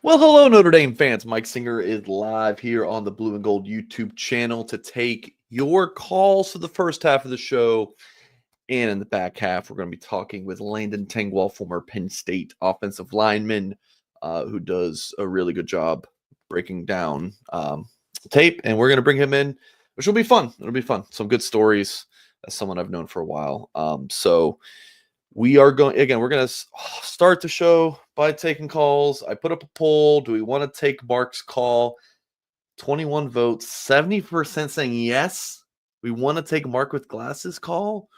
Well, hello, Notre Dame fans. Mike Singer is live here on the Blue and Gold YouTube channel to take your calls for the first half of the show. And in the back half, we're going to be talking with Landon Tangwall, former Penn State offensive lineman, who does a really good job breaking down tape. And we're going to bring him in, which will be fun. It'll be fun. Some good stories as someone I've known for a while. We are going, again, we're going to start the show by taking calls. I put up a poll. Do we want to take Mark's call? 21 votes, 70% saying yes. We want to take Mark with glasses call.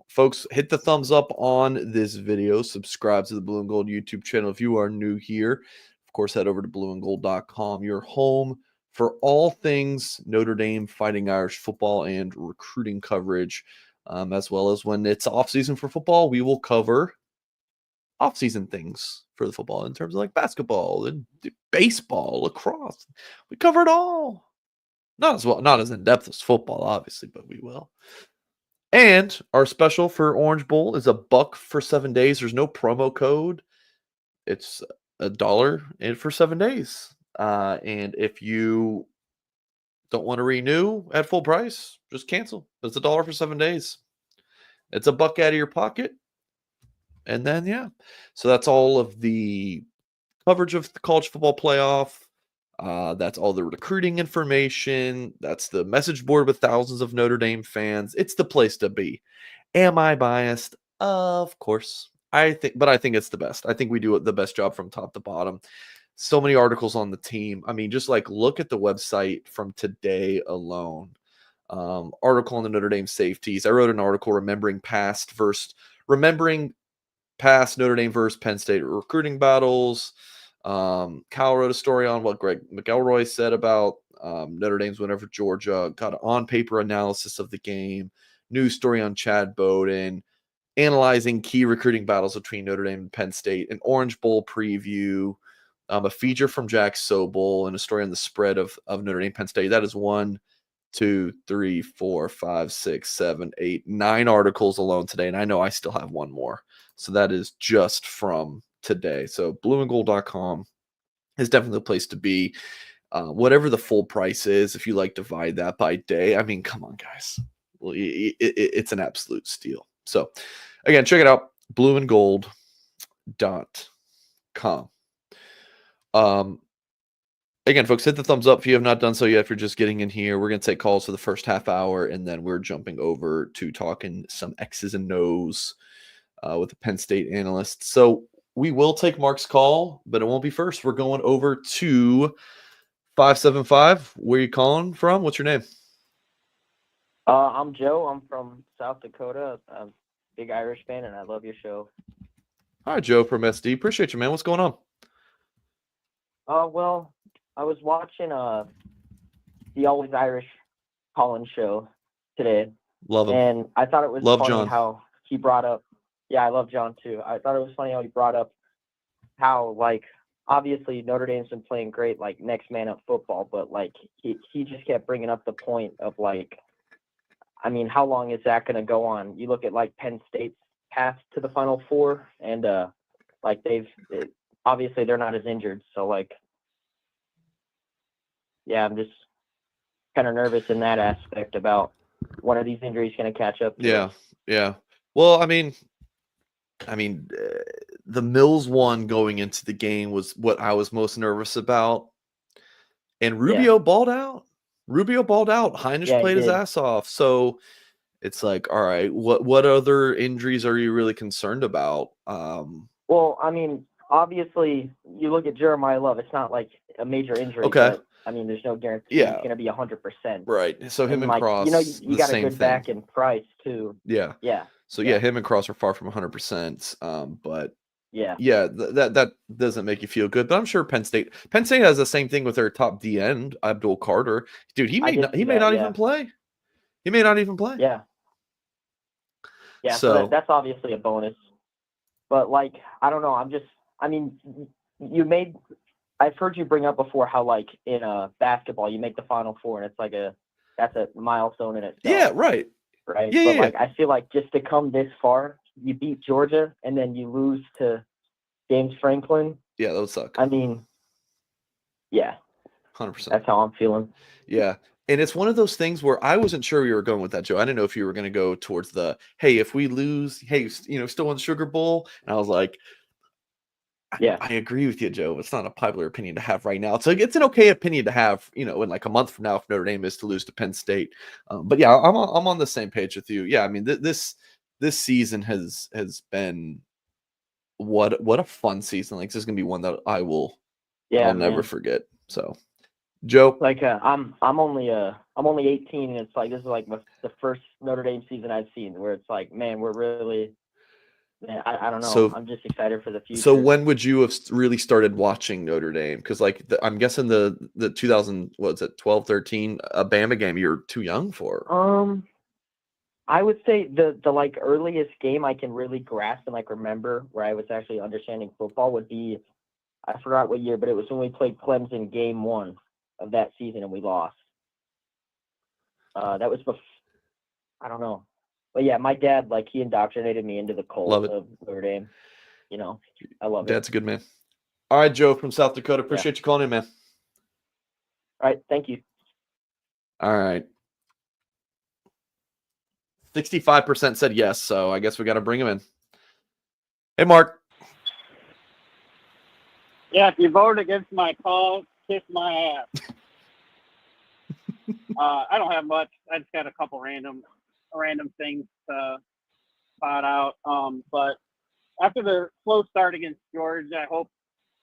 Folks, hit the thumbs up on this video. Subscribe to the Blue and Gold YouTube channel if you are new here. Of course, head over to blueandgold.com, your home for all things Notre Dame, Fighting Irish football, and recruiting coverage. As well as when it's off season for football, we will cover off season things for the football in terms of like basketball and baseball, lacrosse. We cover it all. Not as in depth as football, obviously, but we will. And our special for Orange Bowl is $1 for 7 days. There's no promo code. It's $1 and for 7 days. And if you don't want to renew at full price, just cancel. It's $1 for 7 days. It's $1 out of your pocket. And then, yeah. So that's all of the coverage of the college football playoff. That's all the recruiting information. That's the message board with thousands of Notre Dame fans. It's the place to be. Am I biased? Of course. I think it's the best. I think we do the best job from top to bottom. So many articles on the team. I mean, just like look at the website from today alone. Article on the Notre Dame safeties. I wrote an article remembering past Notre Dame versus Penn State recruiting battles. Kyle wrote a story on what Greg McElroy said about Notre Dame's win over Georgia. Got an on-paper analysis of the game. News story on Chad Bowden. Analyzing key recruiting battles between Notre Dame and Penn State. An Orange Bowl preview. A feature from Jack Sobel and a story on the spread of Notre Dame Penn State. That is 1, 2, 3, 4, 5, 6, 7, 8, 9 articles alone today. And I know I still have one more. So that is just from today. So blueandgold.com is definitely the place to be. Whatever the full price is, if you like divide that by day, I mean, come on, guys. Well, it's an absolute steal. So again, check it out. blueandgold.com. Again, folks, hit the thumbs up if you have not done so yet. If you're just getting in here, we're going to take calls for the first half hour, and then we're jumping over to talking some X's and O's with the Penn State analyst. So we will take Mark's call, but it won't be first. We're going over to 575. Where are you calling from? What's your name? I'm Joe. I'm from South Dakota. I'm a big Irish fan, and I love your show. Hi, Joe from SD. Appreciate you, man. What's going on? Well, I was watching the Always Irish Colin show today. Love him. And I thought it was Love funny John. how he brought up. Yeah, I love John too. I thought it was funny how he brought up how, like, obviously Notre Dame's been playing great, like, next man up football, but, like, he just kept bringing up the point of, like, I mean, how long is that going to go on? You look at, like, Penn State's path to the Final Four, and, like, obviously they're not as injured. So, like, yeah, I'm just kind of nervous in that aspect about one of these injuries going to catch up to us. Yeah. Well, I mean, the Mills one going into the game was what I was most nervous about. And Rubio balled out. Heinisch played his ass off. So it's like, all right, what other injuries are you really concerned about? Well, I mean, obviously, you look at Jeremiah Love. It's not like a major injury. Okay. But, I mean, there's no guarantee he's going to be 100%. Right. So him and like, Cross, you know, you got a good thing. back in Price too. Yeah. Yeah. So yeah, him and Cross are far from 100%. But yeah, that doesn't make you feel good. But I'm sure Penn State has the same thing with their top D end, Abdul Carter. Dude, he may not even play. He may not even play. Yeah. Yeah. So that's obviously a bonus. But like, I don't know. I've heard you bring up before how, like, in basketball, you make the Final Four, and it's like that's a milestone in itself. Yeah, right. Right. Yeah, but like, I feel like just to come this far, you beat Georgia, and then you lose to James Franklin. Yeah, that would suck. I mean, yeah, 100%. that's how I'm feeling. Yeah. And it's one of those things where I wasn't sure you were going with that, Joe. I didn't know if you were going to go towards the, hey, if we lose, hey, still won the Sugar Bowl. And I was like, Yeah. I agree with you, Joe. It's not a popular opinion to have right now. It's an okay opinion to have, in like a month from now if Notre Dame is to lose to Penn State. But yeah, I'm on the same page with you. Yeah, I mean this season has been what a fun season. Like this is gonna be one that I'll never forget. So, Joe, like I'm only 18, and it's like this is like the first Notre Dame season I've seen where it's like, man, we're really. Man, I don't know. So, I'm just excited for the future. So when would you have really started watching Notre Dame? Because I'm guessing the 2000 what's it 12, 13 Bama game you're too young for. I would say the like earliest game I can really grasp and like remember where I was actually understanding football would be, I forgot what year, but it was when we played Clemson game 1 of that season and we lost. That was I don't know. But yeah, my dad, like, he indoctrinated me into the cult of Notre Dame. I love it. Dad's a good man. All right, Joe from South Dakota. Appreciate you calling in, man. All right, thank you. All right. 65% said yes, so I guess we got to bring him in. Hey, Mark. Yeah, if you voted against my call, kiss my ass. I don't have much. I just got a couple random things to spot out. But after the slow start against Georgia, I hope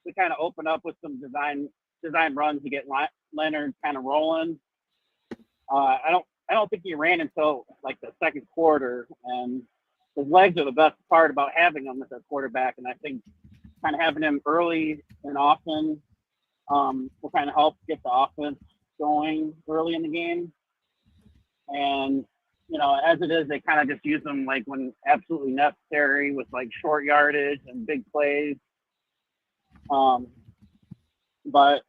we kind of open up with some design runs to get Leonard kind of rolling. I don't think he ran until like the second quarter, and his legs are the best part about having him as a quarterback. And I think kind of having him early and often will kind of help get the offense going early in the game. And as it is, they kind of just use them like when absolutely necessary with like short yardage and big plays. But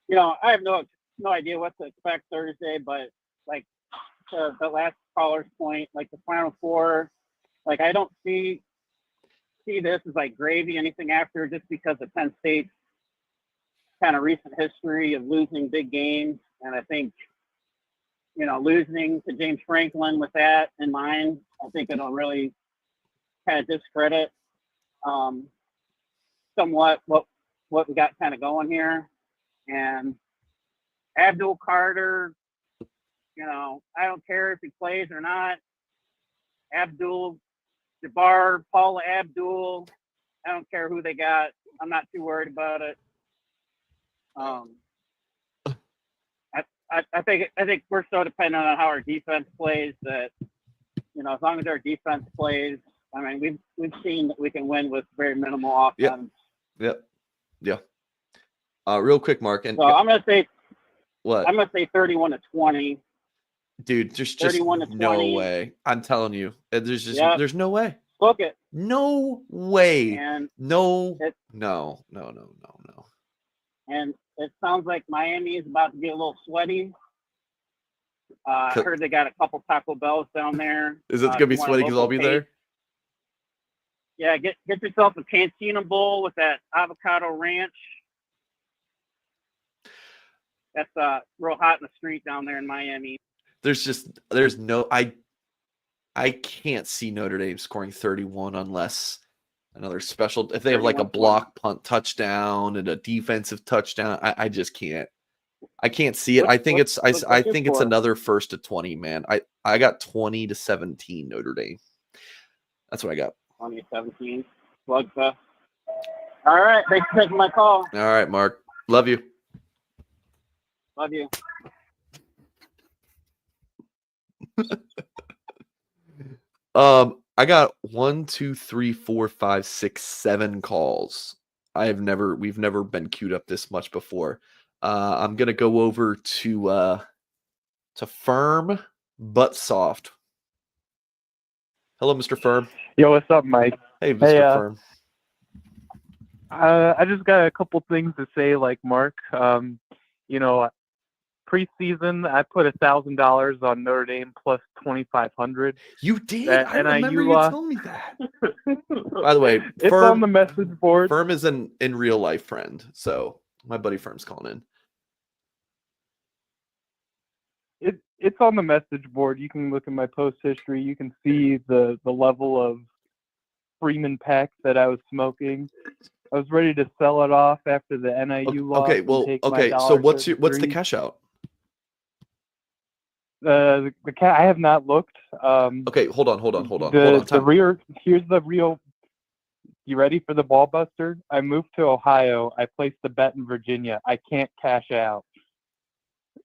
I have no idea what to expect Thursday. But like the last caller's point, like the Final Four, like I don't see this as like gravy anything after, just because of Penn State's kind of recent history of losing big games. And I think losing to James Franklin with that in mind, I think it'll really kind of discredit somewhat what we got kind of going here. And Abdul Carter, I don't care if he plays or not. Abdul Jabbar, Paula Abdul, I don't care who they got. I'm not too worried about it. I think we're so dependent on how our defense plays that, as long as our defense plays, I mean, we've seen that we can win with very minimal offense. Yep. Yeah. Real quick, Mark. And so I'm gonna say what? I'm gonna say 31-20. Dude, just 31-20. No way. I'm telling you, there's no way. Book it. No way. And no. And it sounds like Miami is about to get a little sweaty. I heard they got a couple Taco Bells down there. Is it gonna be sweaty because I'll be there? Yeah, get yourself a Cantina bowl with that avocado ranch. That's real hot in the street down there in Miami. I can't see Notre Dame scoring 31 unless another special, if they have like a block punt touchdown and a defensive touchdown. I just can't. I can't see it. I think it's another 1st to 20, man. I got 20-17 Notre Dame. That's what I got. 20-17. Slugfest. All right. Thanks for taking my call. All right, Mark. Love you. Love you. I got 1, 2, 3, 4, 5, 6, 7 calls. We've never been queued up this much before. I'm gonna go over to Firm but Soft. Hello, Mr. Firm. Yo, what's up, Mike? Hey, Mr. Firm. I just got a couple things to say, like Mark. preseason, I put $1,000 on Notre Dame plus 2,500. You did? That I remember NIU you loss. telling me that. By the way, It's on the message board. Firm is an in real life friend, so my buddy Firm's calling in. It's on the message board. You can look at my post history. You can see the level of Freeman pack that I was smoking. I was ready to sell it off after the NIU loss. Okay, well, okay. So what's the cash out? I have not looked. Okay, hold on. Here's the real. You ready for the ball buster? I moved to Ohio. I placed the bet in Virginia. I can't cash out.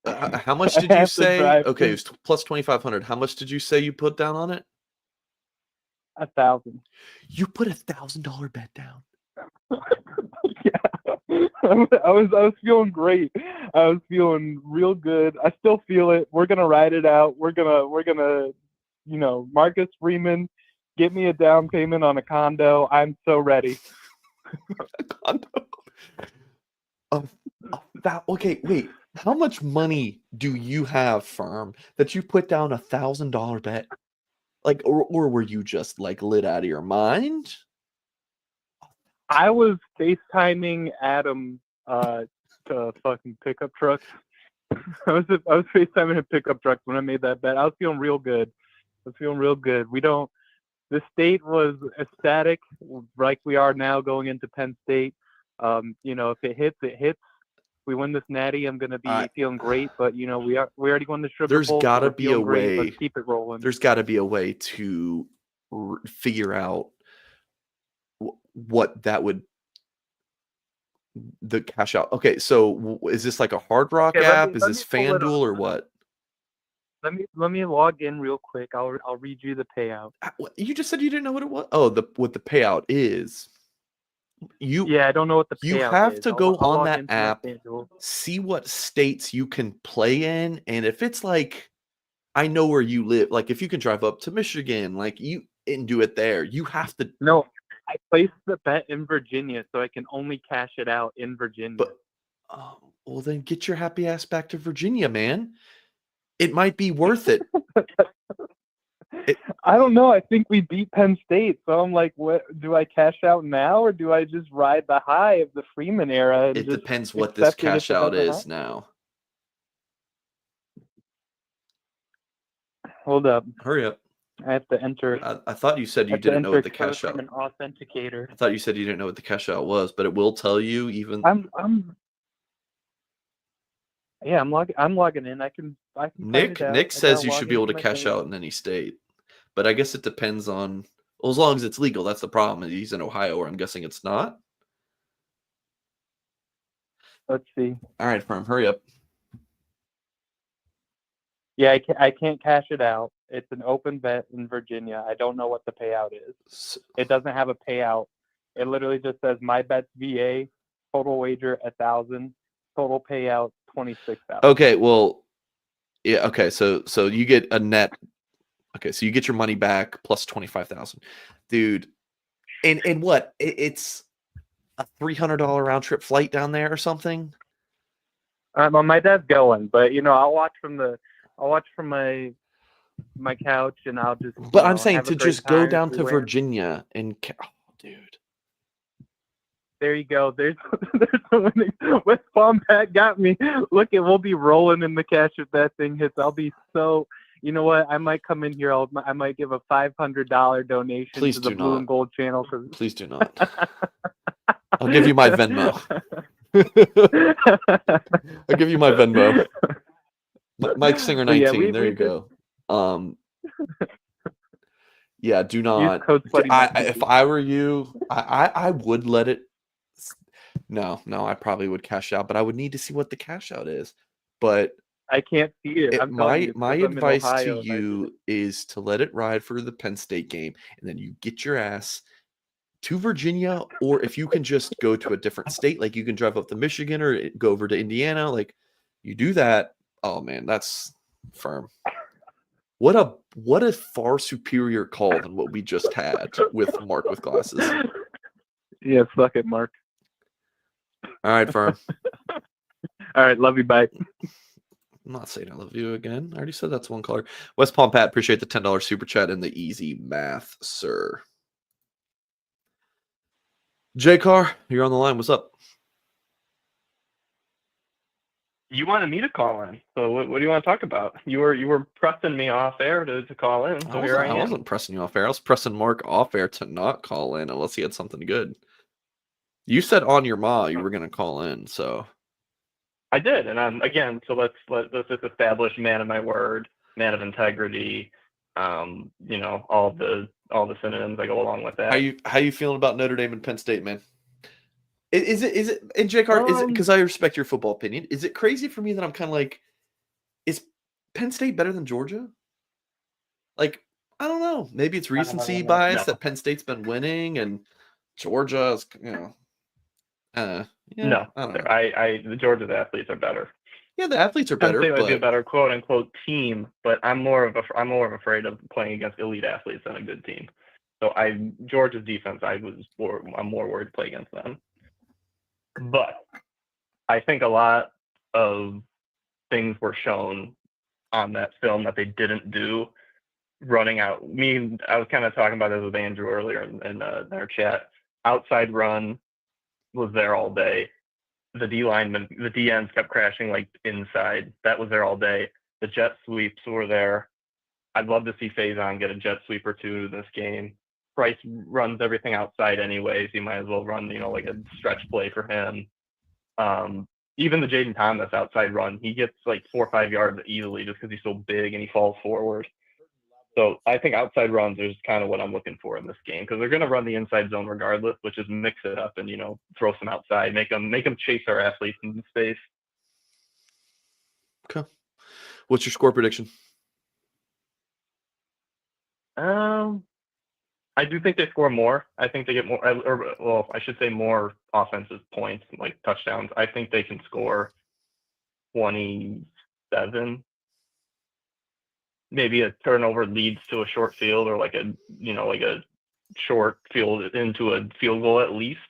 How much did you say? Okay, it was plus 2,500. How much did you say you put down on it? 1,000. You put $1,000 bet down. Yeah, I was feeling great. I was feeling real good. I still feel it. We're gonna ride it out. We're gonna, Marcus Freeman, get me a down payment on a condo. I'm so ready. A condo. Okay, wait. How much money do you have, Firm, that you put down $1,000 bet? Like, or were you just like lit out of your mind? I was FaceTiming Adam to fucking pickup trucks. I was FaceTiming a pickup truck when I made that bet. I was feeling real good. The state was ecstatic, like we are now going into Penn State. If it hits, it hits. We win this natty, I'm gonna be feeling great. But we already won the Sugar Bowl. There's got to be a way. Let's keep it rolling. There's got to be a way to figure out what that would the cash out. Okay, so is this like a Hard Rock app? Is this FanDuel or what? Let me log in real quick. I'll read you the payout. You just said you didn't know what it was. Oh, what the payout is. I don't know what the payout is. You have to go on that app, see what states you can play in, and if it's like, I know where you live, like if you can drive up to Michigan, like and do it there, you have to. No, I placed the bet in Virginia, so I can only cash it out in Virginia. But, well, then get your happy ass back to Virginia, man. It might be worth it. I don't know. I think we beat Penn State, so I'm like, what? Do I cash out now, or do I just ride the high of the Freeman era? It depends what this cash out is now. Hold up. Hurry up. I have to enter. I thought you said you didn't know what the cash out. An authenticator. I thought you said you didn't know what the cash out was, but it will tell you even. I'm logging in. I can. Nick says you should be able to cash out in any state, but I guess it depends on. Well, as long as it's legal, that's the problem. He's in Ohio, where I'm guessing it's not. Let's see. All right, Firm, hurry up. Yeah, I can't cash it out. It's an open bet in Virginia. I don't know what the payout is. It doesn't have a payout. It literally just says my bet's VA, total wager 1,000, total payout 26,000. Okay, well, yeah, okay, so you get a net. Okay, so you get your money back plus 25,000, dude. And what? It's a $300 round trip flight down there or something. Well, my dad's going, but I'll watch from my couch, and I'll just. But I'm saying to just go down to Virginia and, dude. There you go. There's West Palm Pat got me. Look, we'll be rolling in the cash if that thing hits. I'll be so. You know what? I might come in here. I might give a $500 donation to the Blue and Gold channel. Please do not. I'll give you my Venmo. I'll give you my Venmo. Mike Singer 19. There you go. Yeah, do not. If I were you, I would let it. No, I probably would cash out, but I would need to see what the cash out is. But I can't see it. My advice to you is to let it ride for the Penn State game, and then you get your ass to Virginia, or if you can just go to a different state, like you can drive up to Michigan or go over to Indiana, like you do that. Oh man, that's firm. What a far superior call than what we just had with Mark with glasses. Yeah, fuck it, Mark. All right, firm. All right, love you, bye. I'm not saying I love you again. I already said that's one caller. West Palm Pat, appreciate the $10 super chat and the easy math, sir. J Car, you're on the line. What's up? You wanted me to call in, so what do you want to talk about? You were pressing me off air to call in, so here I am. I wasn't pressing you off air. I was pressing Mark off air to not call in unless he had something good. You said on your ma you were going to call in, so I did, and again. So let's just establish man of my word, man of integrity. You know, all the synonyms that go along with that. How you feeling about Notre Dame and Penn State, man? Is it and Jake Hart, is it, because I respect your football opinion, is it crazy for me that I'm kind of like, is Penn State better than Georgia? Like, I don't know. Maybe it's recency bias that Penn State's been winning and Georgia is, no, I don't know. the Georgia's athletes are better. Yeah, the athletes are Penn better. State might be a better quote unquote team, but I'm more afraid of playing against elite athletes than a good team. So Georgia's defense, I'm more worried to play against them. But I think a lot of things were shown on that film that they didn't do. Running out, I was kind of talking about this with Andrew earlier in our chat. Outside run was there all day. The D linemen, the DNs kept crashing like inside. That was there all day. The jet sweeps were there. I'd love to see Faison get a jet sweep or two this game. Price runs everything outside anyways. You might as well run, like a stretch play for him. Even the Jaden Thomas outside run, he gets like 4 or 5 yards easily just because he's so big and he falls forward. So I think outside runs is kind of what I'm looking for in this game, because they're going to run the inside zone regardless, which is mix it up and, throw some outside, make them chase our athletes in space. Okay. What's your score prediction? I do think they score more. I think they get more, I should say more offensive points, like touchdowns. I think they can score 27. Maybe a turnover leads to a short field, or like a short field into a field goal at least.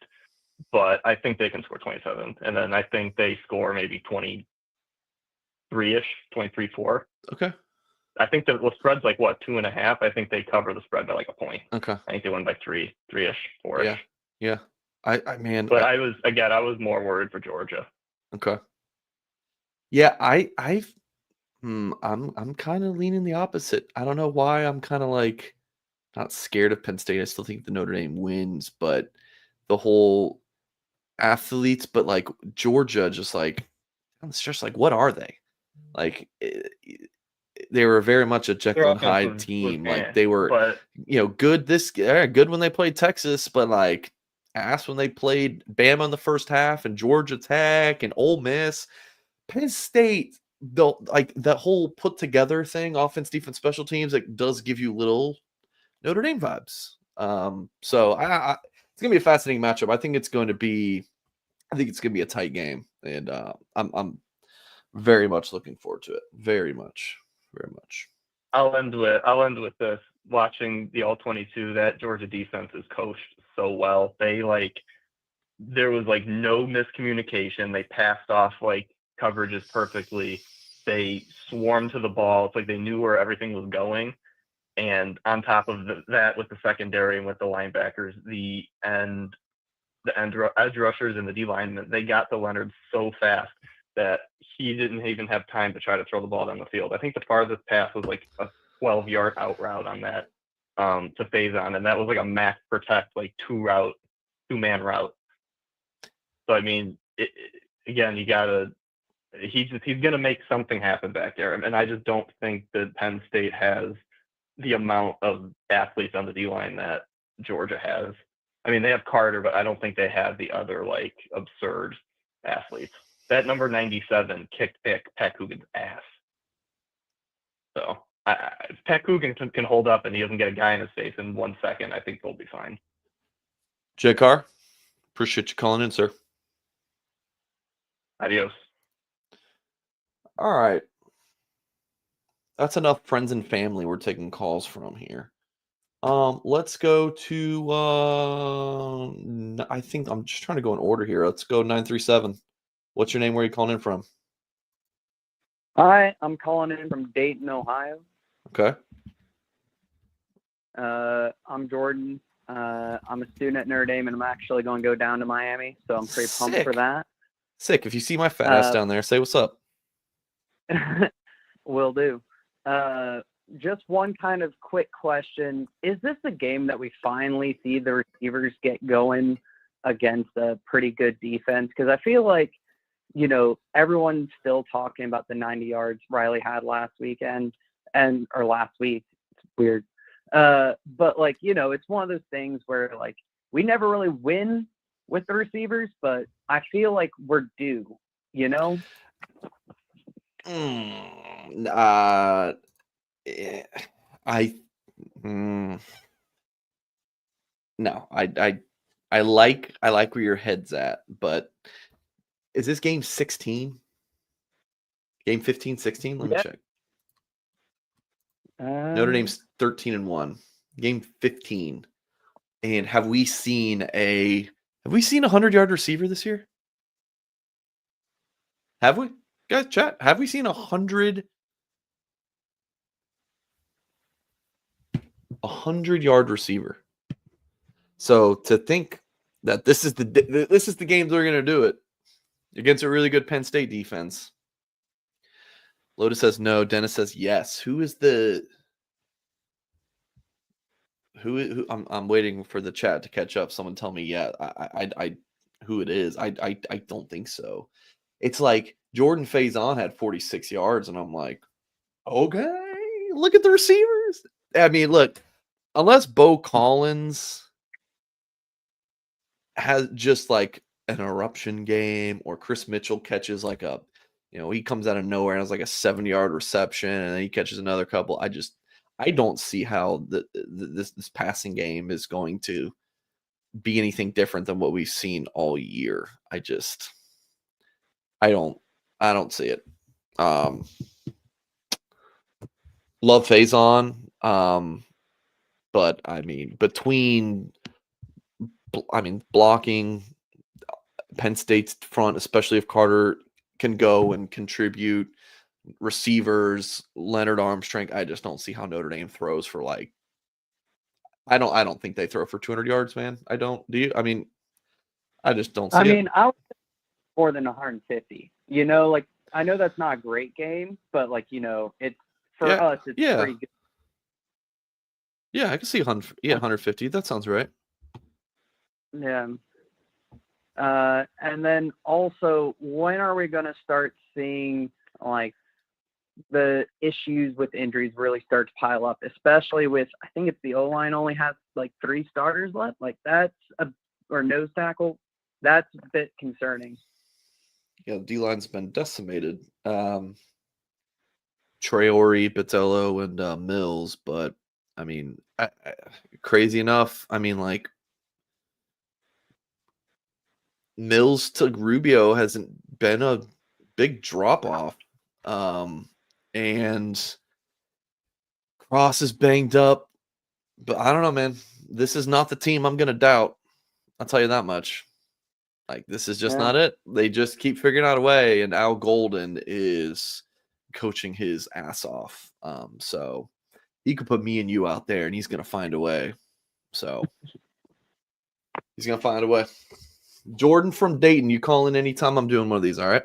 But I think they can score 27. And then I think they score maybe 23-ish, 23-4. Okay. I think the spread's like 2.5. I think they cover the spread by like a point. Okay. I think they win by 3-ish, 4-ish. Yeah. I was more worried for Georgia. Okay. Yeah, I'm kind of leaning the opposite. I don't know why. I'm kind of like not scared of Penn State. I still think the Notre Dame wins, but the whole athletes, but like Georgia, just like, it's just like, what are they? Like, they were very much a Jekyll and Hyde team. Like they were, good good when they played Texas, but like ass when they played Bama in the first half and Georgia Tech and Ole Miss. Penn State, that whole put together thing, offense, defense, special teams, it does give you little Notre Dame vibes. So it's gonna be a fascinating matchup. I think it's gonna be a tight game, and I'm very much looking forward to it. Very much. I'll end with this. Watching the All-22, that Georgia defense is coached so well. There was like no miscommunication. They passed off like coverages perfectly. They swarmed to the ball. It's like they knew where everything was going. And on top of that, with the secondary and with the linebackers, the edge rushers and the D linemen, they got to Leonard so fast that he didn't even have time to try to throw the ball down the field. I think the farthest pass was like a 12-yard out route on that to Faison, and that was like a max protect, like two-man route. So I mean, again, he's gonna make something happen back there, and I just don't think that Penn State has the amount of athletes on the D line that Georgia has. I mean, they have Carter, but I don't think they have the other like absurd athletes. That number 97 kicked Pat Coogan's ass. So if Pat Coogan can hold up and he doesn't get a guy in his face in 1 second, I think they'll be fine. J Carr, appreciate you calling in, sir. Adios. All right. That's enough friends and family we're taking calls from here. Let's go to I think I'm just trying to go in order here. Let's go 937. What's your name? Where are you calling in from? Hi, I'm calling in from Dayton, Ohio. Okay. I'm Jordan. I'm a student at Notre Dame, and I'm actually going to go down to Miami, so I'm pretty pumped for Sick. that. Sick. If you see my fat ass down there, say what's up. Will do. Just one kind of quick question. Is this the game that we finally see the receivers get going against a pretty good defense? Because I feel like, everyone's still talking about the 90 yards Riley had last weekend or last week. It's weird. But it's one of those things where we never really win with the receivers, but I feel like we're due, No, I like where your head's at, but is this game 16? Game 15, 16? Let me check. Notre Dame's 13-1. Game 15. And have we seen a 100-yard receiver this year? Have we? Guys, chat. Have we seen a 100-yard receiver? So to think that this is the game they're going to do it against a really good Penn State defense. Lotus says no. Dennis says yes. Who? I'm waiting for the chat to catch up. Someone tell me, yeah, I who it is. I don't think so. It's like Jordan Faison had 46 yards, and I'm like, okay, look at the receivers. I mean, look, unless Bo Collins has just like an eruption game, or Chris Mitchell catches like he comes out of nowhere and has like a 70-yard reception, and then he catches another couple. I don't see how this passing game is going to be anything different than what we've seen all year. I don't see it. Love Faison, but I mean blocking Penn State's front, especially if Carter can go and contribute, receivers, Leonard Armstrong. I just don't see how Notre Dame throws for I don't think they throw for 200 yards, man. I don't. Do you? I mean, I just don't see it. I would say more than 150. I know that's not a great game, but it's for us, it's pretty good. Yeah, I can see 100. Yeah, 150. That sounds right. Yeah. And then also, when are we going to start seeing the issues with injuries really start to pile up, especially with, I think it's the O-line only has 3 starters left. Or nose tackle. That's a bit concerning. Yeah, the D-line's been decimated. Traore, Botello, and Mills, but I mean, crazy enough. I mean, Mills to Rubio hasn't been a big drop off. And Cross is banged up, but I don't know, man. This is not the team I'm going to doubt. I'll tell you that much. This is just not it. They just keep figuring out a way, and Al Golden is coaching his ass off. So he could put me and you out there, and he's going to find a way. So he's going to find a way. Jordan from Dayton, you call in anytime I'm doing one of these, all right?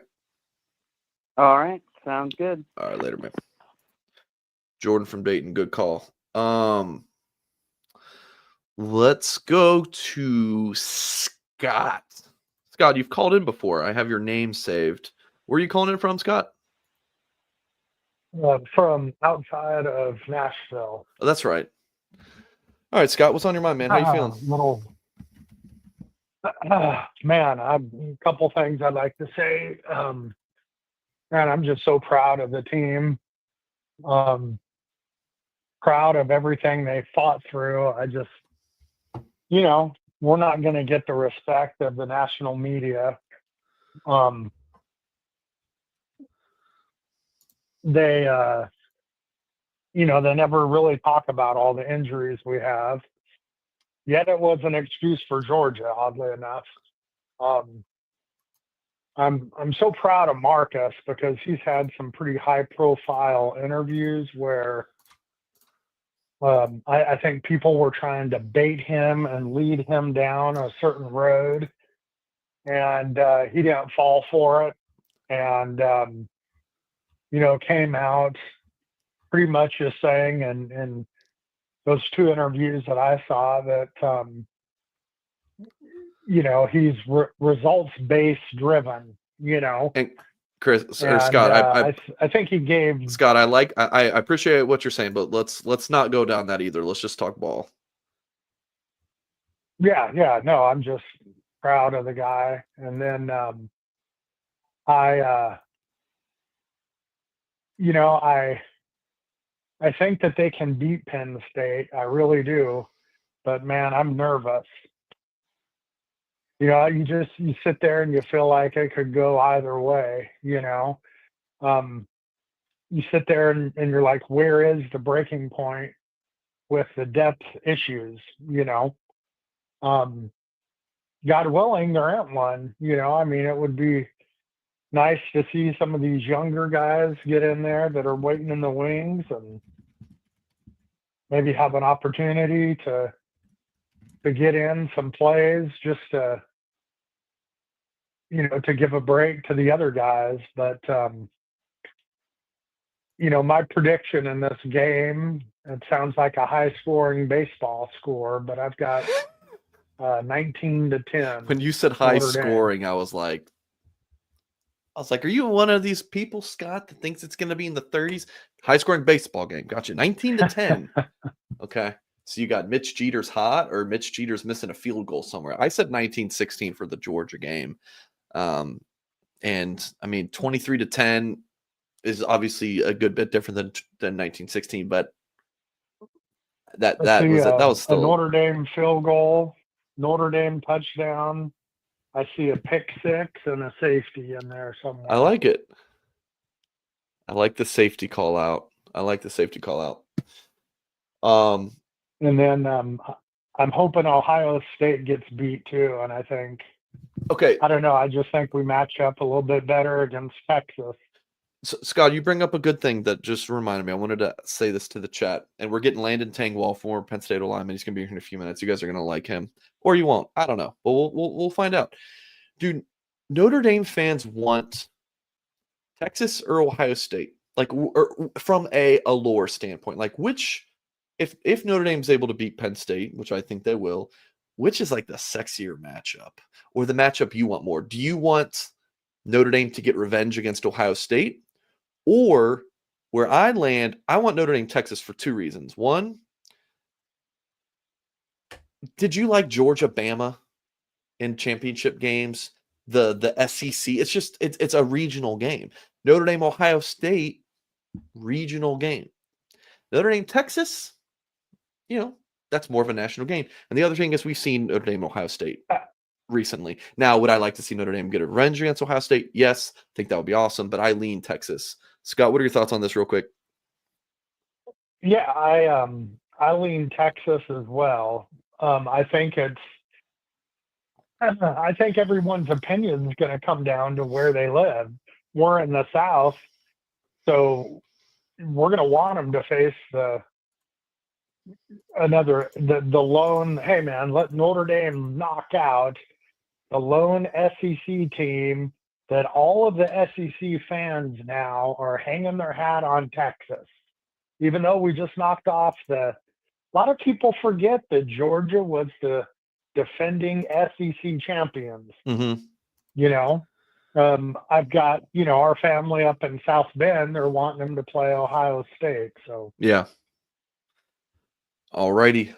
All right. Sounds good. All right, later, man. Jordan from Dayton, good call. Let's go to Scott. Scott, you've called in before. I have your name saved. Where are you calling in from, Scott? From outside of Nashville. Oh, that's right. All right, Scott, what's on your mind, man? How you feeling? Man, a couple things I'd like to say. Man, I'm just so proud of the team. Proud of everything they fought through. I just, we're not going to get the respect of the national media. They never really talk about all the injuries we have. Yet it was an excuse for Georgia, oddly enough. I'm so proud of Marcus because he's had some pretty high profile interviews where I think people were trying to bait him and lead him down a certain road, and he didn't fall for it, and came out pretty much just saying in those 2 interviews that I saw that he's results based driven. And Chris or And Scott, I think he gave Scott, I appreciate what you're saying, but let's not go down that either. Let's just talk ball. Yeah, no, I'm just proud of the guy. And then I think that they can beat Penn State. I really do. But man, I'm nervous. You sit there and you feel like it could go either way, You sit there and you're like, where is the breaking point with the depth issues, God willing, there ain't one, I mean, it would be nice to see some of these younger guys get in there that are waiting in the wings and maybe have an opportunity to get in some plays just to, to give a break to the other guys. But, my prediction in this game, it sounds like a high scoring baseball score, but I've got 19-10. When you said high Notre Dame. scoring, I was like, are you one of these people, Scott, that thinks it's going to be in the 30s? High scoring baseball game. Gotcha. 19-10. Okay. So you got Mitch Jeter's hot or Mitch Jeter's missing a field goal somewhere. I said 19-16 for the Georgia game. And I mean, 23-10 is obviously a good bit different than 19-16, but that was still a Notre Dame field goal, Notre Dame touchdown. I see a pick 6 and a safety in there somewhere. I like it. I like the safety call out. And then I'm hoping Ohio State gets beat too. And I think, okay, I don't know. I just think we match up a little bit better against Texas. So, Scott, you bring up a good thing that just reminded me. I wanted to say this to the chat, and we're getting Landon Tangwall, former Penn State lineman. He's going to be here in a few minutes. You guys are going to like him, or you won't. I don't know, but we'll find out. Dude, Notre Dame fans want Texas or Ohio State, like or from a lore standpoint. Like, which, if Notre Dame's able to beat Penn State, which I think they will, which is like the sexier matchup, or the matchup you want more? Do you want Notre Dame to get revenge against Ohio State? Or where I land, I want Notre Dame, Texas for 2 reasons. One, did you like Georgia, Bama in championship games? The SEC, it's a regional game. Notre Dame, Ohio State, regional game. Notre Dame, Texas, that's more of a national game. And the other thing is we've seen Notre Dame, Ohio State recently. Now, would I like to see Notre Dame get a revenge against Ohio State? Yes, I think that would be awesome, but I lean Texas. Scott, what are your thoughts on this real quick? Yeah, I lean Texas as well. I think everyone's opinion is going to come down to where they live. We're in the South, so we're going to want them to face the lone, hey man, let Notre Dame knock out the lone SEC team that all of the SEC fans now are hanging their hat on Texas. Even though we just knocked off a lot of people forget that Georgia was the defending SEC champions. Mm-hmm. I've got, our family up in South Bend, they're wanting them to play Ohio State. So yeah. All righty.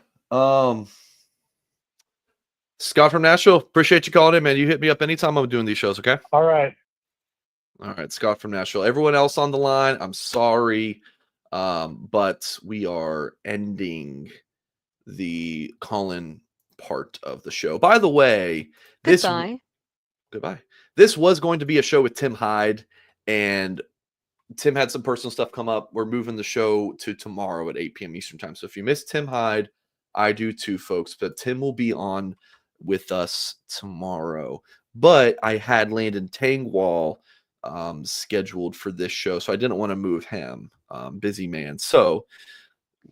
Scott from Nashville, appreciate you calling in, man. You hit me up anytime I'm doing these shows, okay? All right, Scott from Nashville. Everyone else on the line, I'm sorry, but we are ending the call-in part of the show. By the way, goodbye. This was going to be a show with Tim Hyde, and Tim had some personal stuff come up. We're moving the show to tomorrow at 8 p.m. Eastern time. So if you missed Tim Hyde, I do too, folks. But Tim will be on with us tomorrow. but I had Landon Tangwall scheduled for this show, so I didn't want to move him. Busy man. So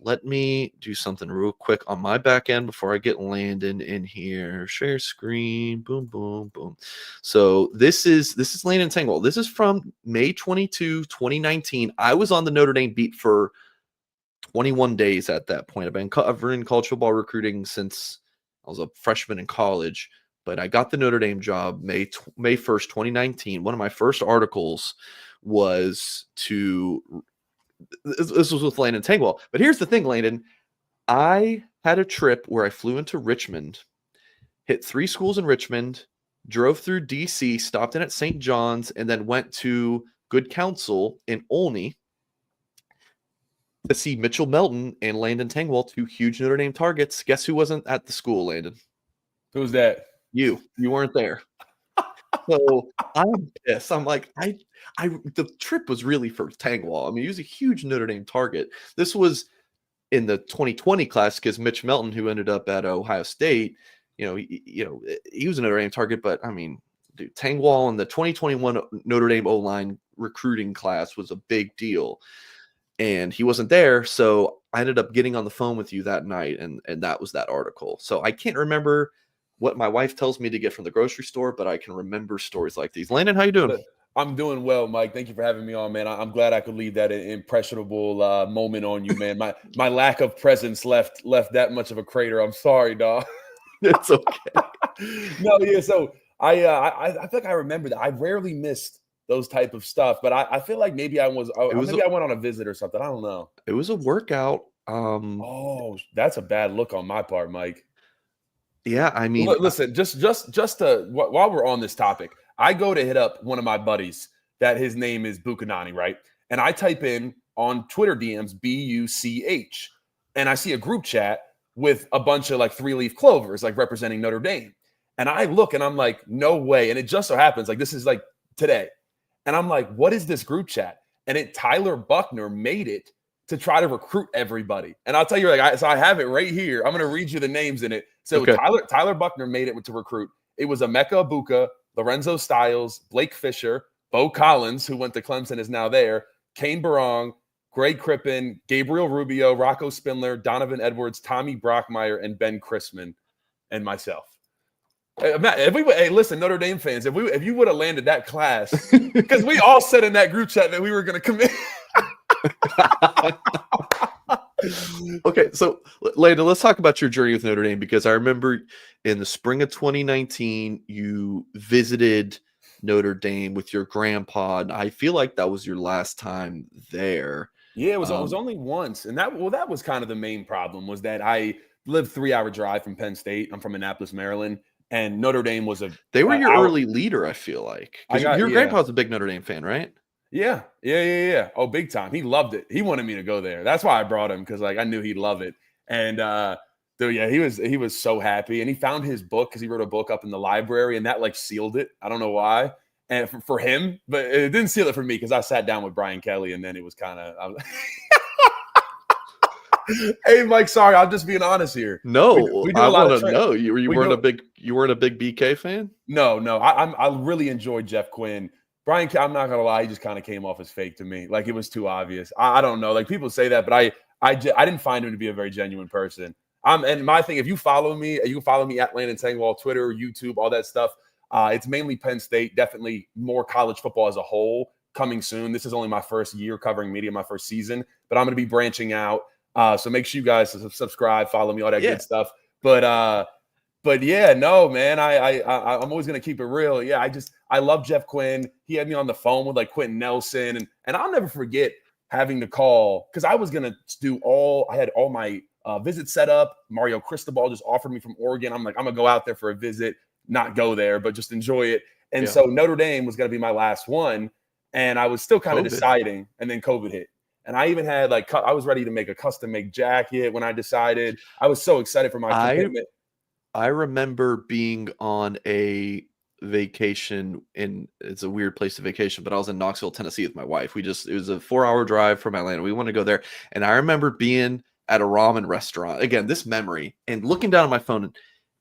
let me do something real quick on my back end before I get Landon in here. Share screen. Boom, boom, boom. So this is Landon Tangwall. This is from May 22, 2019. I was on the Notre Dame beat for 21 days at that point. I've been covering college football recruiting since I was a freshman in college, but I got the Notre Dame job May 1st, 2019. One of my first articles was this was with Landon Tangwall. But here's the thing, Landon. I had a trip where I flew into Richmond, hit 3 schools in Richmond, drove through D.C., stopped in at St. John's, and then went to Good Counsel in Olney to see Mitchell Melton and Landon Tangwall, 2 huge Notre Dame targets. Guess who wasn't at the school, Landon? Who's that? You weren't there. So I'm pissed. I'm like, the trip was really for Tangwall. I mean, he was a huge Notre Dame target. This was in the 2020 class because Mitch Melton, who ended up at Ohio State, he was a Notre Dame target. But I mean, dude, Tangwall in the 2021 Notre Dame O-line recruiting class was a big deal, and he wasn't there. So I ended up getting on the phone with you that night, and that was that article. So I can't remember what my wife tells me to get from the grocery store, but I can remember stories like these. Landon, how you doing? I'm doing well, Mike. Thank you for having me on, man. I'm glad I could leave that impressionable moment on you, man. My lack of presence left that much of a crater. I'm sorry, dog. It's okay. No, yeah. So I feel like I remember that. I rarely missed those type of stuff, but I feel like maybe I went on a visit or something. I don't know. It was a workout. Oh, that's a bad look on my part, Mike. Yeah, I mean, listen, just while we're on this topic, I go to hit up one of my buddies that his name is Bukanani, right? And I type in on Twitter DMs BUCH, and I see a group chat with a bunch of like 3-leaf clovers, like representing Notre Dame. And I look and I'm like, no way. And it just so happens like this is like today. And I'm like, what is this group chat? And Tyler Buckner made it to try to recruit everybody. And I'll tell you, so I have it right here. I'm going to read you the names in it. So okay. Tyler Buckner made it to recruit. It was Emeka Abuka, Lorenzo Stiles, Blake Fisher, Bo Collins, who went to Clemson, is now there, Kane Barong, Greg Crippen, Gabriel Rubio, Rocco Spindler, Donovan Edwards, Tommy Brockmeyer, and Ben Chrisman, and myself. Hey, listen, Notre Dame fans, if you would have landed that class, because we all said in that group chat that we were going to commit. Okay, so Landon, let's talk about your journey with Notre Dame, because I remember in the spring of 2019 you visited Notre Dame with your grandpa, and I feel like that was your last time there. Yeah, it was only once, and that was kind of the main problem, was that I lived 3-hour drive from Penn State. I'm from Annapolis, Maryland, and Notre Dame was they were your early leader, I feel like. Your grandpa's a big Notre Dame fan, right? Yeah. Oh, big time. He loved it. He wanted me to go there. That's why I brought him, because like I knew he'd love it. And so yeah, he was so happy. And he found his book, because he wrote a book up in the library, and that like sealed it. I don't know why. And for him, but it didn't seal it for me, because I sat down with Brian Kelly, and then it was kind of Hey, Mike, sorry, I'm just being honest here. No, I want to know. You weren't a big BK fan? No. I really enjoyed Jeff Quinn. Brian, I'm not gonna lie, he just kind of came off as fake to me. Like it was too obvious. I don't know. Like people say that, but I didn't find him to be a very genuine person. And my thing, if you follow me, you can follow me at Landon Tangwall, Twitter, YouTube, all that stuff. It's mainly Penn State, definitely more college football as a whole coming soon. This is only my first year covering media, my first season, but I'm going to be branching out. So make sure you guys subscribe, follow me, all that good stuff. But yeah, no, man, I'm always going to keep it real. Yeah, I love Jeff Quinn. He had me on the phone with like Quentin Nelson, and I'll never forget having to call, because I was going to I had all my visits set up. Mario Cristobal just offered me from Oregon. I'm like, I'm going to go out there for a visit, not go there, but just enjoy it. And so Notre Dame was going to be my last one, and I was still kind of deciding, and then COVID hit. And I even had I was ready to make a custom make jacket when I decided. I was so excited for my commitment. I remember being on a vacation it's a weird place to vacation, but I was in Knoxville, Tennessee with my wife. It was a 4-hour drive from Atlanta. We wanted to go there. And I remember being at a ramen restaurant, again, this memory, and looking down at my phone,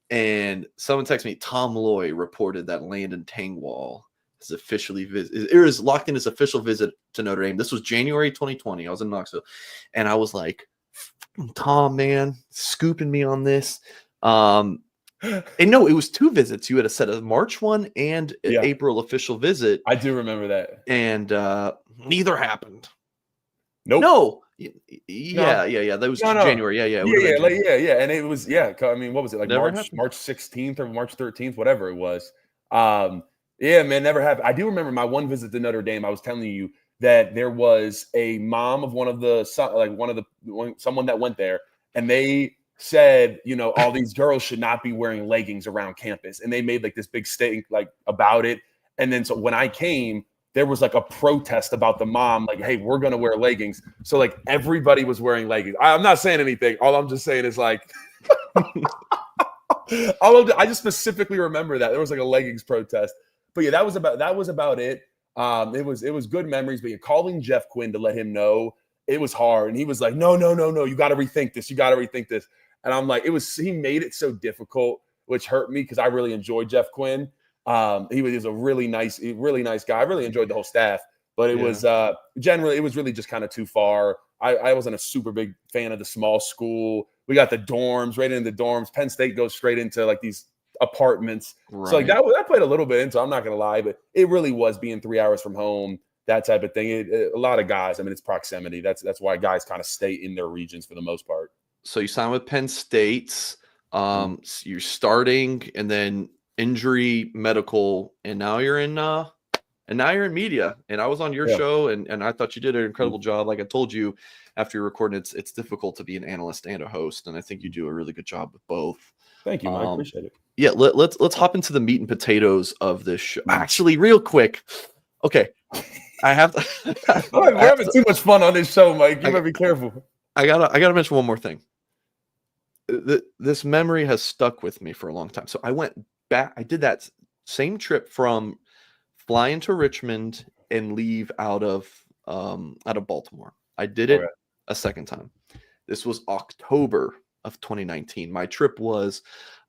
And someone texted me, Tom Loy reported that Landon Tangwall is officially is locked in his official visit to Notre Dame. This was January 2020. I was in Knoxville, and I was like, Tom, man, scooping me on this. And no, it was 2 visits. You had a set of March one and April official visit. I do remember that. And neither happened. Nope. No. Yeah. That was January. Yeah. And it was, I mean, what was it, like March 16th or March 13th, whatever it was. Yeah, man, never happened. I do remember my one visit to Notre Dame. I was telling you that there was a mom of someone that went there, and they said, you know, all these girls should not be wearing leggings around campus, and they made like this big statement like about it. And then so when I came, there was like a protest about the mom, like, hey, we're going to wear leggings. So like everybody was wearing leggings. I'm not saying anything. All I'm just saying is like, I just specifically remember that there was like a leggings protest. But yeah, that was about it. It was good memories. But calling Jeff Quinn to let him know, it was hard. And he was like, no, you got to rethink this. And I'm like, he made it so difficult, which hurt me because I really enjoyed Jeff Quinn. He was a really nice guy. I really enjoyed the whole staff, but it was generally, it was really just kind of too far. I wasn't a super big fan of the small school. We got the dorms, right into the dorms. Penn State goes straight into like these apartments. Right. So like that played a little bit into, I'm not going to lie, but it really was being 3 hours from home, that type of thing. A lot of guys, I mean, it's proximity. That's why guys kind of stay in their regions for the most part. So you signed with Penn State. You're starting, and then injury, medical, and now you're in media. And I was on your show, and I thought you did an incredible job. Like I told you after you're recording, it's difficult to be an analyst and a host, and I think you do a really good job with both. Thank you, Mike. Appreciate it. Yeah, let's hop into the meat and potatoes of this show. Actually, real quick. Okay. I have to we're having too much fun on this show, Mike. You gotta be careful. I gotta mention one more thing. This memory has stuck with me for a long time. So I went back. I did that same trip from flying to Richmond and leave out of Baltimore. I did it a second time. This was October of 2019. My trip was,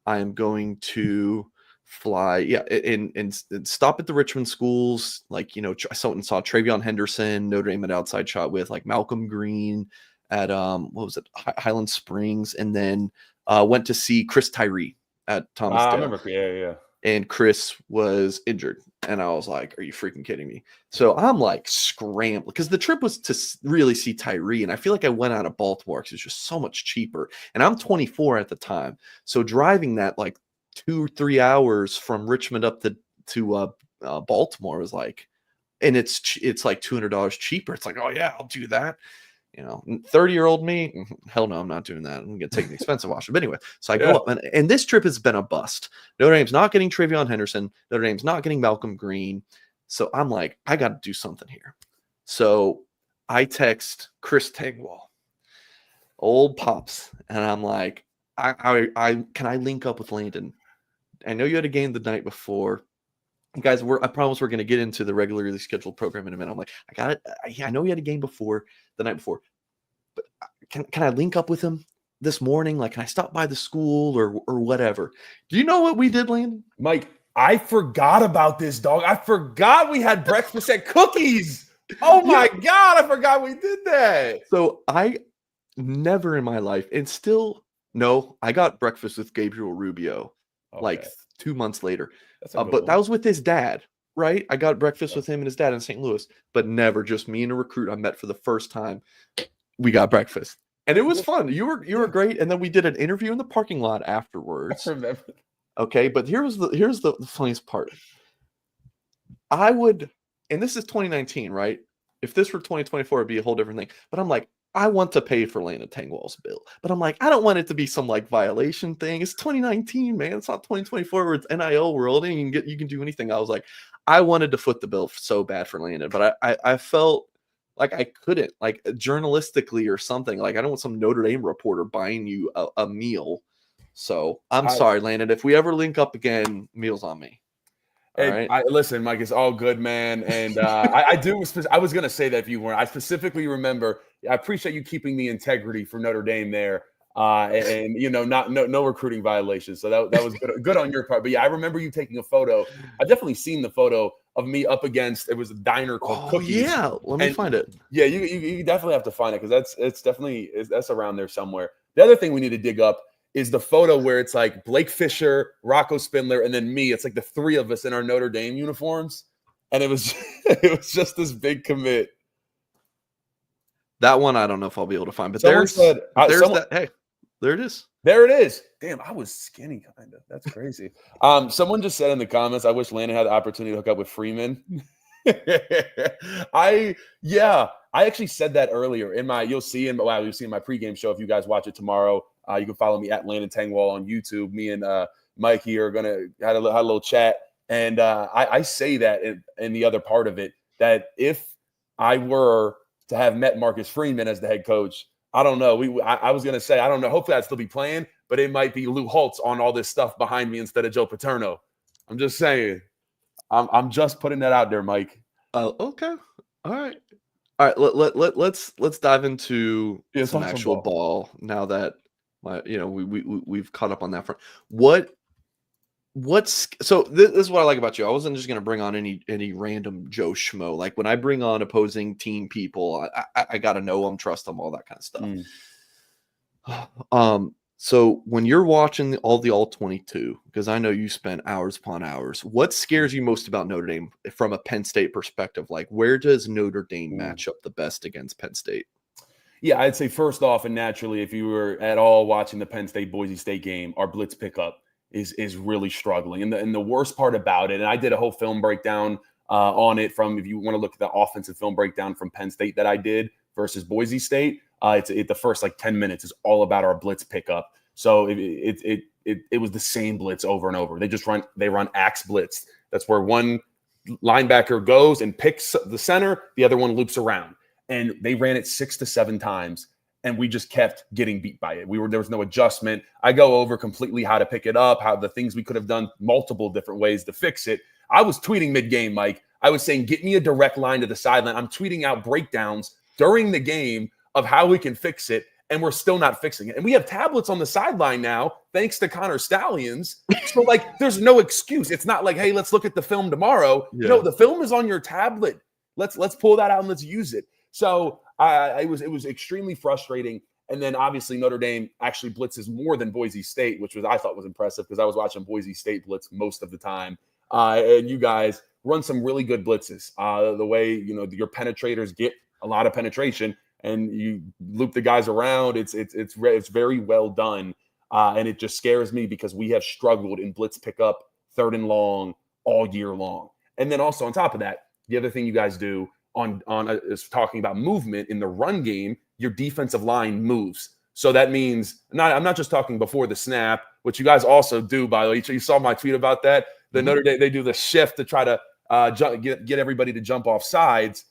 I am going to fly, and stop at the Richmond schools. Like, you know, I saw Travion Henderson, Notre Dame at outside shot with, like Malcolm Green at Highland Springs, and then went to see Chris Tyree at Thomas. I remember, yeah. And Chris was injured, and I was like, "Are you freaking kidding me?" So I'm like scrambling because the trip was to really see Tyree, and I feel like I went out of Baltimore because it's just so much cheaper. And I'm 24 at the time, so driving that like 2-3 hours from Richmond up to Baltimore was like, and it's like $200 cheaper. It's like, oh yeah, I'll do that. You know, 30-year-old me, hell no, I'm not doing that. I'm going to take an expensive option. But anyway, so I go up, and this trip has been a bust. Notre Dame's not getting Travion Henderson. Notre Dame's not getting Malcolm Green. So I'm like, I got to do something here. So I text Chris Tangwall, old Pops, and I'm like, I can I link up with Landon? I know you had a game the night before. Guys, I promise we're going to get into the regularly scheduled program in a minute. I'm like, I got it. I know he had a game the night before, but can I link up with him this morning? Like, can I stop by the school or whatever? Do you know what we did, Landon? Mike, I forgot about this, dog. I forgot we had breakfast at Cookies. Oh my God, I forgot we did that. So I never in my life, and still, no, I got breakfast with Gabriel Rubio like 2 months later. But that was with his dad, right? I got breakfast with him and his dad in St. Louis, but never just me and a recruit I met for the first time. We got breakfast, and it was fun. You were great, and then we did an interview in the parking lot afterwards. I remember. Okay, but here's the funniest part. I would, and this is 2019, right? If this were 2024, it'd be a whole different thing. But I'm like, I want to pay for Landon Tangwall's bill, but I'm like, I don't want it to be some like violation thing. It's 2019, man. It's not 2024 where it's NIL world and you can do anything. I was like, I wanted to foot the bill so bad for Landon, but I felt like I couldn't, like journalistically or something. Like I don't want some Notre Dame reporter buying you a meal. So I'm sorry, Landon. If we ever link up again, meal's on me. Right. Listen, Mike, it's all good, man. And I was going to say that if you weren't. I specifically remember, I appreciate you keeping the integrity for Notre Dame there. and no recruiting violations. So that was good on your part. But yeah, I remember you taking a photo. I've definitely seen the photo of me up against. It was a diner called Cookies. Yeah, let me find it. Yeah, you definitely have to find it because that's around there somewhere. The other thing we need to dig up is the photo where it's like Blake Fisher, Rocco Spindler, and then me. It's like the three of us in our Notre Dame uniforms, and it was just this big commit. That one I don't know if I'll be able to find, but Someone there's that. Hey, there it is. There it is. Damn, I was skinny kind of. That's crazy. Someone just said in the comments, I wish Landon had the opportunity to hook up with Freeman. I actually said that earlier you'll see in my pregame show. If you guys watch it tomorrow, you can follow me at Landon Tangwall on YouTube. Me and Mikey are gonna had a little chat, and I say that in the other part of it that if I were to have met Marcus Freeman as the head coach, I don't know. I was gonna say I don't know. Hopefully I'd still be playing, but it might be Lou Holtz on all this stuff behind me instead of Joe Paterno. I'm just saying. I'm just putting that out there, Mike. Okay. All right. Let's dive into some actual ball now that we've caught up on that front. So this is what I like about you. I wasn't just going to bring on any random Joe Schmo. Like when I bring on opposing team people, I got to know them, trust them, all that kind of stuff. So when you're watching all 22, because I know you spent hours upon hours, what scares you most about Notre Dame from a Penn State perspective? Like where does Notre Dame match up the best against Penn State? Yeah, I'd say first off, and naturally, if you were at all watching the Penn State-Boise State game, our blitz pickup is really struggling. And the worst part about it, and I did a whole film breakdown on it if you want to look at the offensive film breakdown from Penn State that I did versus Boise State, the first 10 minutes is all about our blitz pickup. So it was the same blitz over and over. They run axe blitz. That's where one linebacker goes and picks the center, the other one loops around. And they ran it 6 to 7 times, and we just kept getting beat by it. There was no adjustment. I go over completely how to pick it up, how the things we could have done multiple different ways to fix it. I was tweeting mid-game, Mike. I was saying, get me a direct line to the sideline. I'm tweeting out breakdowns during the game of how we can fix it, and we're still not fixing it. And we have tablets on the sideline now, thanks to Connor Stallions. So, there's no excuse. It's not like, hey, let's look at the film tomorrow. Yeah. No, the film is on your tablet. Let's pull that out and let's use it. So it was extremely frustrating. And then obviously Notre Dame actually blitzes more than Boise State, which I thought was impressive because I was watching Boise State blitz most of the time. And you guys run some really good blitzes. The way, your penetrators get a lot of penetration and you loop the guys around. It's very well done. And it just scares me because we have struggled in blitz pickup, 3rd and long all year long. And then also on top of that, the other thing you guys do is talking about movement in the run game, your defensive line moves. So that means I'm not just talking before the snap, which you guys also do, by the way. You saw my tweet about that. The Notre Dame, they do the shift to try to get everybody to jump off sides.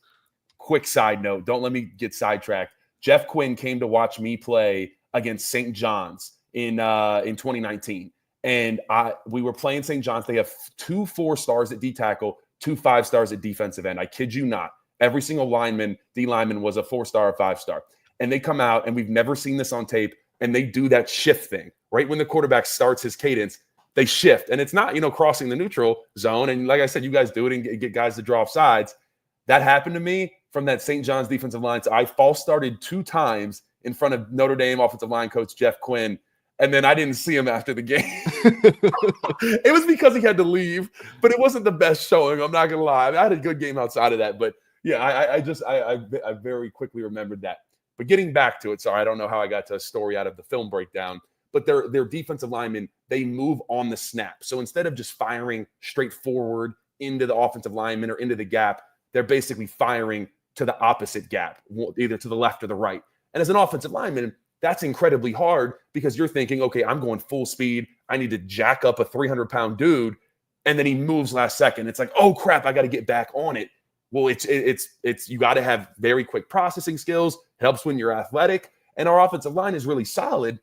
Quick side note, don't let me get sidetracked. Jeff Quinn came to watch me play against St. John's in 2019. And we were playing St. John's. They have 2 4-stars at D tackle, 2 5-stars at defensive end. I kid you not. Every single D lineman was a 4-star or 5-star. And they come out, and we've never seen this on tape, and they do that shift thing. Right when the quarterback starts his cadence, they shift. And it's not, crossing the neutral zone. And like I said, you guys do it and get guys to draw off sides. That happened to me from that St. John's defensive line. So I false started 2 times in front of Notre Dame offensive line coach Jeff Quinn. And then I didn't see him after the game. It was because he had to leave, but it wasn't the best showing. I'm not going to lie. I had a good game outside of that, but yeah, I very quickly remembered that. But getting back to it, sorry, I don't know how I got to a story out of the film breakdown, but their defensive linemen, they move on the snap. So instead of just firing straight forward into the offensive lineman or into the gap, they're basically firing to the opposite gap, either to the left or the right. And as an offensive lineman, that's incredibly hard because you're thinking, okay, I'm going full speed. I need to jack up a 300-pound dude. And then he moves last second. It's like, oh crap, I got to get back on it. Well, it's you got to have very quick processing skills. It helps when you're athletic. And our offensive line is really solid.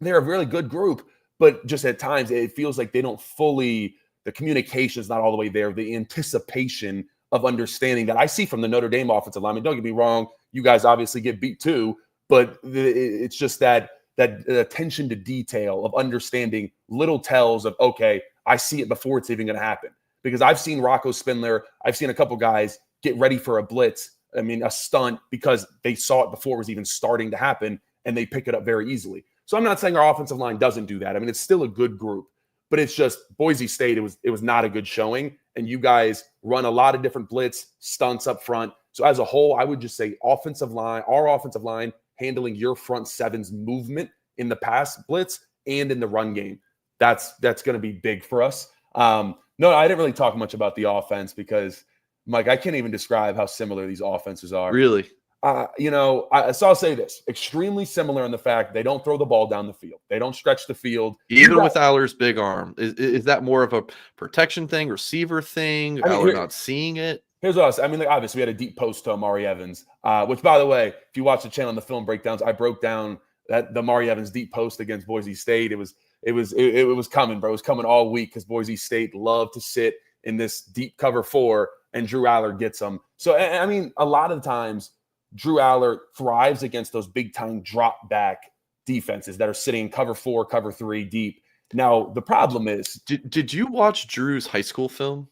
They're a really good group, but just at times it feels like they don't fully, the communication is not all the way there. The anticipation of understanding that I see from the Notre Dame offensive lineman. Don't get me wrong. You guys obviously get beat too, but it's just that that attention to detail of understanding little tells of, okay, I see it before it's even going to happen. Because I've seen Rocco Spindler, I've seen a couple guys get ready for a blitz, a stunt, because they saw it before it was even starting to happen, and they pick it up very easily. So I'm not saying our offensive line doesn't do that. I mean, it's still a good group, but it's just Boise State, it was not a good showing, and you guys run a lot of different blitz stunts up front. So as a whole, I would just say our offensive line handling your front seven's movement in the pass blitz and in the run game. That's going to be big for us. No, I didn't really talk much about the offense because, Mike, I can't even describe how similar these offenses are. Really? So I'll say this: extremely similar in the fact they don't throw the ball down the field. They don't stretch the field. Even with Aller's big arm. Is that more of a protection thing, receiver thing? Aller not seeing it? Here's us. I mean, obviously, we had a deep post to Amari Evans, which, by the way, if you watch the channel in the film breakdowns, I broke down that the Amari Evans deep post against Boise State. It was coming, bro. It was coming all week because Boise State loved to sit in this deep cover 4, and Drew Aller gets them. So, I mean, a lot of times Drew Aller thrives against those big-time drop-back defenses that are sitting cover 4, cover 3 deep. Now, the problem is... Did you watch Drew's high school film?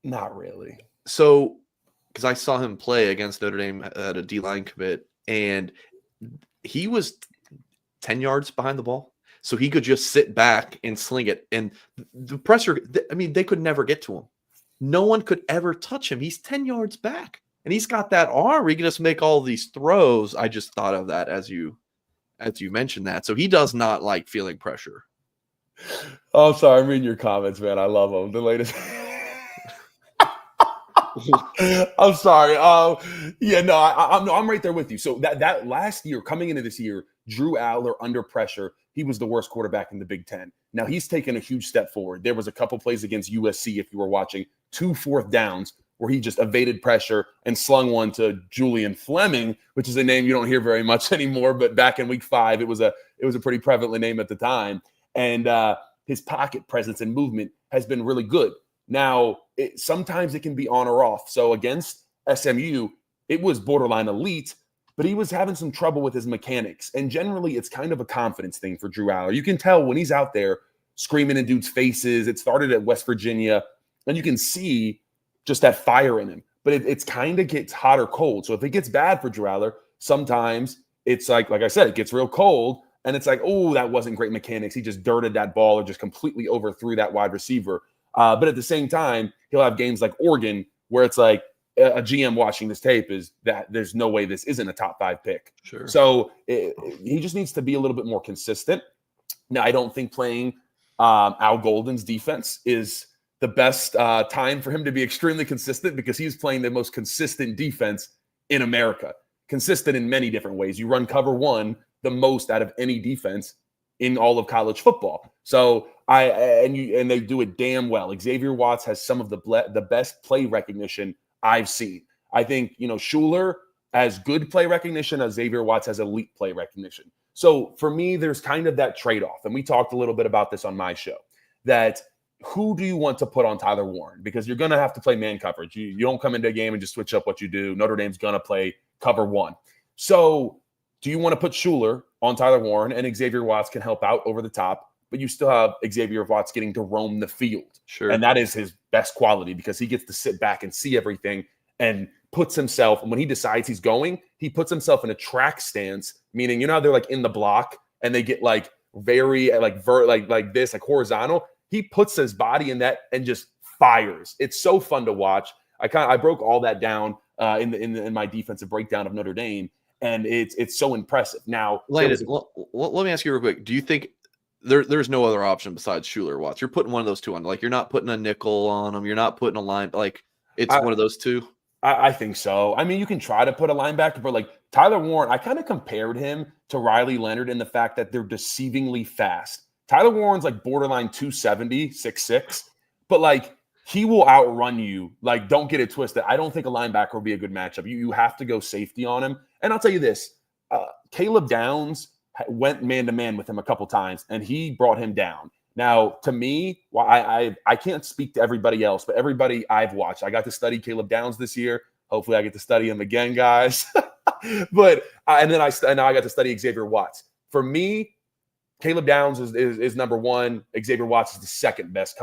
Not really. So, because I saw him play against Notre Dame at a D-line commit, and he was 10 yards behind the ball. So he could just sit back and sling it. And the pressure, I mean, they could never get to him. No one could ever touch him. He's 10 yards back. And he's got that arm where he can just make all these throws. I just thought of that as you mentioned that. So he does not like feeling pressure. Oh, sorry. I'm reading your comments, man. I love them. The latest. I'm sorry. I'm right there with you. So that last year, coming into this year, Drew Aller under pressure, he was the worst quarterback in the Big Ten. Now he's taken a huge step forward. There was a couple plays against USC, if you were watching, 2 4th downs where he just evaded pressure and slung one to Julian Fleming, which is a name you don't hear very much anymore. But back in week 5, it was a pretty prevalent name at the time. And his pocket presence and movement has been really good. Now, sometimes it can be on or off. So against SMU, it was borderline elite, but he was having some trouble with his mechanics. And generally, it's kind of a confidence thing for Drew Aller. You can tell when he's out there screaming in dudes' faces. It started at West Virginia, and you can see just that fire in him. But it's kind of gets hot or cold. So if it gets bad for Drew Aller, sometimes it's like I said, it gets real cold, and it's like, oh, that wasn't great mechanics. He just dirted that ball or just completely overthrew that wide receiver. But at the same time, he'll have games like Oregon where it's like a GM watching this tape is that there's no way this isn't a top 5 pick. Sure. So he just needs to be a little bit more consistent. Now, I don't think playing Al Golden's defense is the best time for him to be extremely consistent because he's playing the most consistent defense in America. Consistent in many different ways. You run cover 1 the most out of any defense in all of college football. So and they do it damn well. Xavier Watts has some of the best play recognition I've seen. I think, Schuler has good play recognition as Xavier Watts has elite play recognition. So for me, there's kind of that trade-off. And we talked a little bit about this on my show, that who do you want to put on Tyler Warren? Because you're going to have to play man coverage. You don't come into a game and just switch up what you do. Notre Dame's going to play cover 1. So do you want to put Schuler on Tyler Warren and Xavier Watts can help out over the top, but you still have Xavier Watts getting to roam the field? Sure. And that is his best quality because he gets to sit back and see everything and puts himself, when he decides he's going, he puts himself in a track stance, meaning, they're like in the block and they get like very like this, like horizontal. He puts his body in that and just fires. It's so fun to watch. I broke all that down in my defensive breakdown of Notre Dame, and it's so impressive. Now, Landon, let me ask you real quick. Do you think there's no other option besides Schuler or Watts? You're putting one of those two on. Like, you're not putting a nickel on them. You're not putting a line. Like, it's one of those two. I think so. I mean, you can try to put a linebacker, but like Tyler Warren, I kind of compared him to Riley Leonard in the fact that they're deceivingly fast. Tyler Warren's like borderline 270, 6'6", but like he will outrun you. Like, don't get it twisted. I don't think a linebacker will be a good matchup. You have to go safety on him. And I'll tell you this, Caleb Downs went man-to-man with him a couple times, and he brought him down. Now, to me, I can't speak to everybody else, but everybody I've watched, I got to study Caleb Downs this year. Hopefully I get to study him again, guys. But now I got to study Xavier Watts. For me, Caleb Downs is number one. Xavier Watts is the second best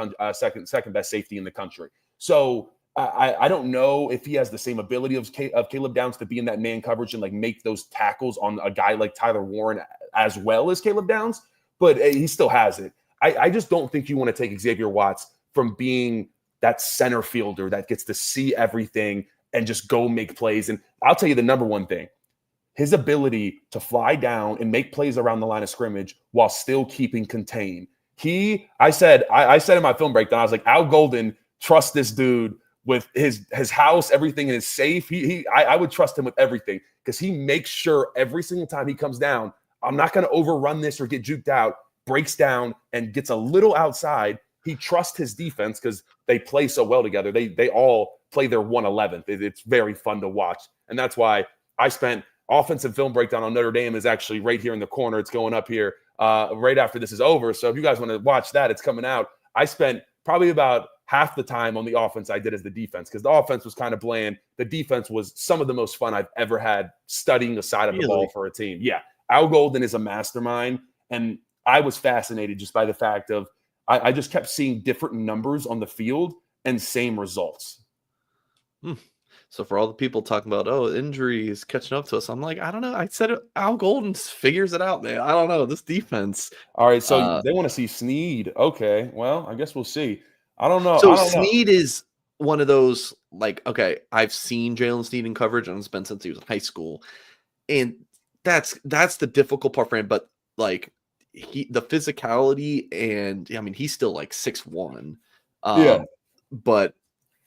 safety in the country. So I don't know if he has the same ability of Caleb Downs to be in that man coverage and like make those tackles on a guy like Tyler Warren as well as Caleb Downs, but he still has it. I just don't think you want to take Xavier Watts from being that center fielder that gets to see everything and just go make plays. And I'll tell you the number one thing. His ability to fly down and make plays around the line of scrimmage while still keeping contained. I said in my film breakdown, I was like, Al Golden, trust this dude with his house, everything in his safe. I would trust him with everything because he makes sure every single time he comes down, I'm not going to overrun this or get juked out, breaks down and gets a little outside. He trusts his defense because they play so well together. They all play their 111th. It's very fun to watch. And that's why I spent offensive film breakdown on Notre Dame is actually right here in the corner. It's going up here right after this is over. So if you guys want to watch that, it's coming out. I spent probably about half the time on the offense I did as the defense because the offense was kind of bland. The defense was some of the most fun I've ever had studying the side of the ball for a team. Yeah, Al Golden is a mastermind. And I was fascinated just by the fact of I just kept seeing different numbers on the field and same results. So for all the people talking about, injuries catching up to us, I'm like, I don't know. I said it, Al Golden figures it out, man. I don't know. This defense. All right, so they want to see Snead. Okay, well, I guess we'll see. I don't know. So Snead is one of those, like, okay, I've seen Jalen Snead in coverage, and it's been since he was in high school. And that's the difficult part for him. But, like, the physicality, and, I mean, he's still, like, 6'1". Yeah. But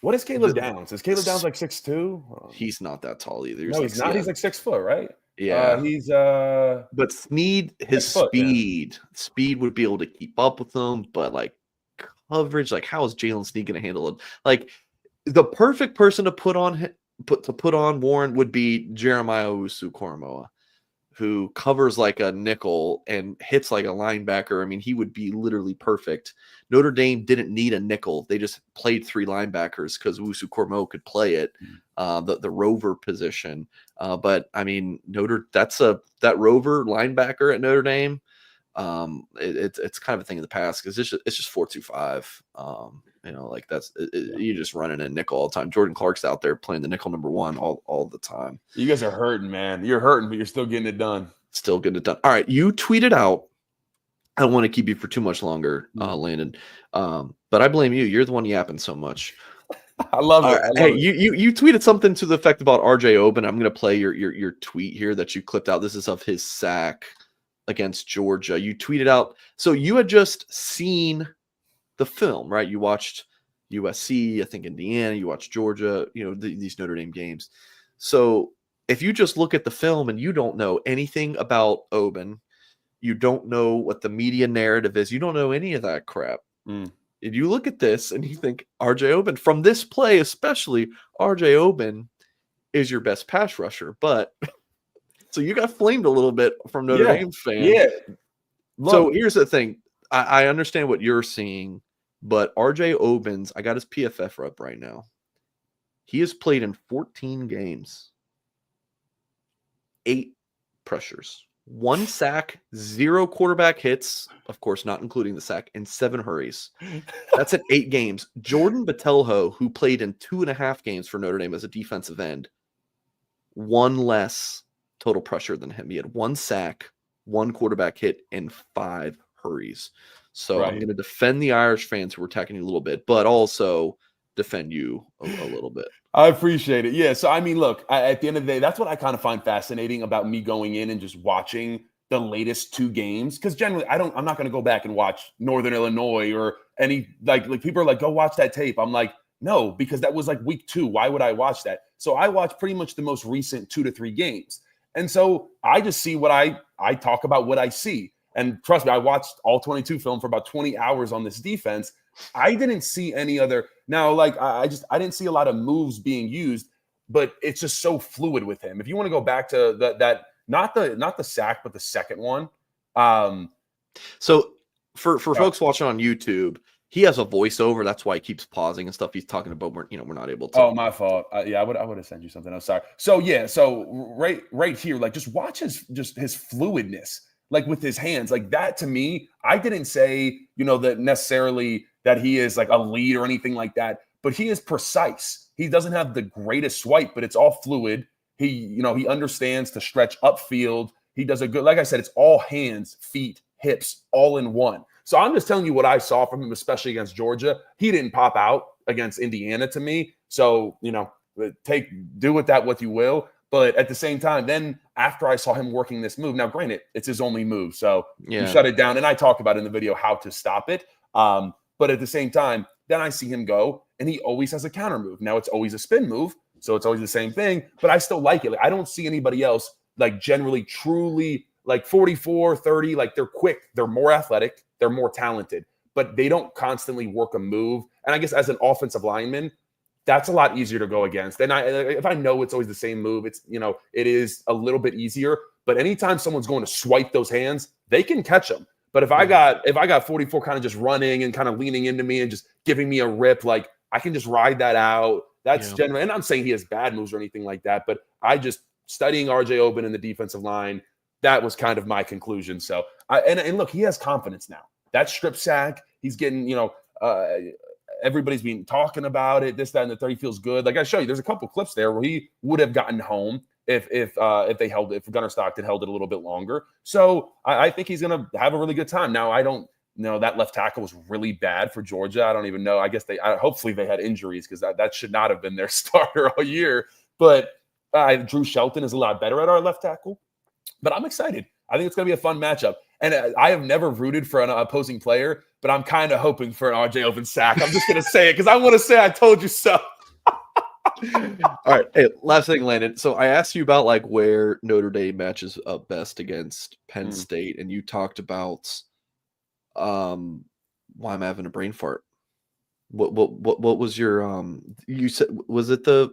what is Caleb Downs? Is Caleb Downs like 6'2"? He's not that tall either. No, he's not. He's like 6 foot, right? Yeah. He's but Snead, his speed would be able to keep up with him, but like coverage, like how is Jalen Snead going to handle it? Like the perfect person to put on Warren would be Jeremiah Owusu-Koramoah, who covers like a nickel and hits like a linebacker. I mean, he would be literally perfect. Notre Dame didn't need a nickel. They just played 3 linebackers because Owusu-Koramoah could play it, the rover position. But I mean, that rover linebacker at Notre Dame. It's kind of a thing of the past because it's just 4-2-5. Like you're just running a nickel all the time. Jordan Clark's out there playing the nickel number 1 all the time. You guys are hurting, man. You're hurting, but you're still getting it done. Still getting it done. All right, you tweeted out. I don't want to keep you for too much longer, Landon. But I blame you. You're the one yapping so much. I love it. You tweeted something to the effect about RJ Oben. I'm going to play your tweet here that you clipped out. This is of his sack against Georgia. You tweeted out. So you had just seen the film, right? You watched USC, I think Indiana. You watched Georgia. These Notre Dame games. So if you just look at the film and you don't know anything about Oben, you don't know what the media narrative is, you don't know any of that crap. And you look at this and you think RJ Oben, from this play especially, RJ Oben is your best pass rusher. But so you got flamed a little bit from Notre Dame fans. Yeah. So here's the thing. I understand what you're seeing, but RJ Oben's, I got his PFF up right now. He has played in 14 games, 8 pressures, 1 sack, 0 quarterback hits, of course, not including the sack, and 7 hurries. That's at 8 games. Jordan Botelho, who played in 2.5 games for Notre Dame as a defensive end, 1 less total pressure than him. He had 1 sack, 1 quarterback hit, and 5 hurries. So I'm going to defend the Irish fans who were attacking you a little bit, but also defend you a little bit. I appreciate it. Yeah. So, I mean, look, at the end of the day, that's what I kind of find fascinating about me going in and just watching the latest 2 games. Because generally, I'm not going to go back and watch Northern Illinois or any, like people are like, go watch that tape. I'm like, no, because that was like week 2. Why would I watch that? So I watch pretty much the most recent 2 to 3 games. And so I just see what I talk about what I see. And trust me, I watched all 22 film for about 20 hours on this defense. I didn't see any other. Now, like I didn't see a lot of moves being used, but it's just so fluid with him. If you want to go back to that not the sack, but the second one. So for folks watching on YouTube, he has a voiceover. That's why he keeps pausing and stuff. He's talking about we're not able to. Oh, my fault. I would have sent you something. I'm sorry. So yeah, so right here, like just watch his fluidness. like with his hands. Like that to me, I didn't say, that necessarily that he is like a lead or anything like that, but he is precise. He doesn't have the greatest swipe, but it's all fluid. He understands to stretch upfield. He does a good, like I said, it's all hands, feet, hips, all in one. So I'm just telling you what I saw from him, especially against Georgia. He didn't pop out against Indiana to me. So, do with that what you will. But at the same time, then after I saw him working this move, now granted, it's his only move. So you shut it down. And I talked about in the video how to stop it. But at the same time, then I see him go and he always has a counter move. Now it's always a spin move. So it's always the same thing, but I still like it. Like, I don't see anybody else like generally truly like 44, 30, like they're quick. They're more athletic. They're more talented, but they don't constantly work a move. And I guess as an offensive lineman, that's a lot easier to go against. And if I know it's always the same move, it's, it is a little bit easier, but anytime someone's going to swipe those hands, they can catch them. But if I got 44 kind of just running and kind of leaning into me and just giving me a rip, like I can just ride that out. That's generally, and I'm saying he has bad moves or anything like that, but I just studying RJ Oben in the defensive line, that was kind of my conclusion. So, and look, he has confidence now. That strip sack, he's getting, everybody's been talking about it, this, that, and the third. He feels good. Like I show you, there's a couple clips there where he would have gotten home if Gunnar Stockton held it a little bit longer. So I think he's going to have a really good time. Now, I don't know, that left tackle was really bad for Georgia. I don't even know. I guess hopefully they had injuries because that should not have been their starter all year. But Drew Shelton is a lot better at our left tackle. But I'm excited. I think it's going to be a fun matchup. And I have never rooted for an opposing player, but I'm kind of hoping for an RJ Oben sack. I'm just going to say it because I want to say I told you so. All right. Hey, last thing, Landon. So I asked you about like where Notre Dame matches up best against Penn State, and you talked about why I'm having a brain fart. What was your you said, was it the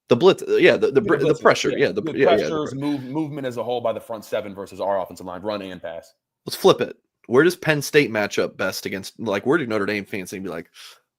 blitz? Yeah, the pressure. Yeah, the pressures, movement as a whole by the front seven versus our offensive line, run and pass. Let's flip it. Where does Penn State match up best against, like, where do Notre Dame fans think be like,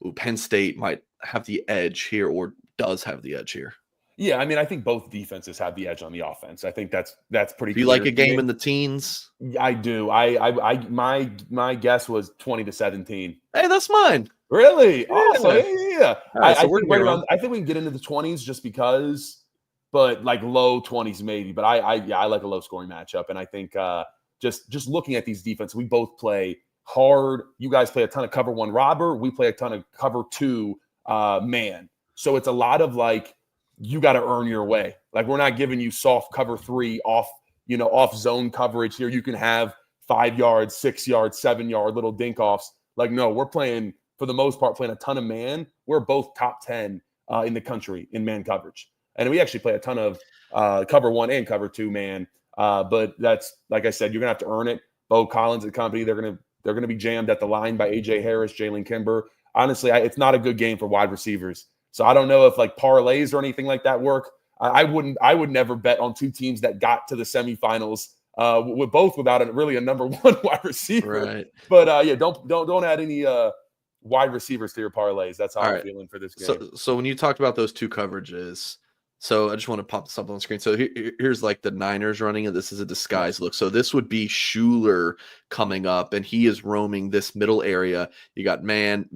ooh, Penn State might have the edge here or does have the edge here? Yeah, I mean, I think both defenses have the edge on the offense. I think that's pretty. Do you like a game in the teens? I do. My guess was 20-17. Hey, that's mine. Really? Yeah. Awesome. Yeah. Right, I think we can get into the 20s just because, but like low 20s maybe. But I like a low scoring matchup, and I think just looking at these defenses, we both play hard. You guys play a ton of cover one robber. We play a ton of cover two man. So it's a lot of like, you got to earn your way. Like, we're not giving you soft cover three off zone coverage here. You can have 5 yards, 6 yards, 7 yard little dink offs. Like, no, we're playing, for the most part, playing a ton of man. We're both top 10 in the country in man coverage. And we actually play a ton of cover one and cover two man. But that's, like I said, you're gonna have to earn it. Bo Collins and company, they're gonna be jammed at the line by AJ Harris, Jalen Kimber. Honestly, it's not a good game for wide receivers. So I don't know if like parlays or anything like that work. I would never bet on two teams that got to the semifinals with both without a number one wide receiver. Right. But yeah, don't add any wide receivers to your parlays. That's how I'm feeling for this game. So when you talked about those two coverages, so I just want to pop this up on the screen. So here's like the Niners running, and this is a disguise look. So this would be Schuler coming up, and he is roaming this middle area. You got man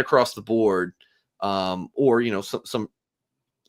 across the board, or some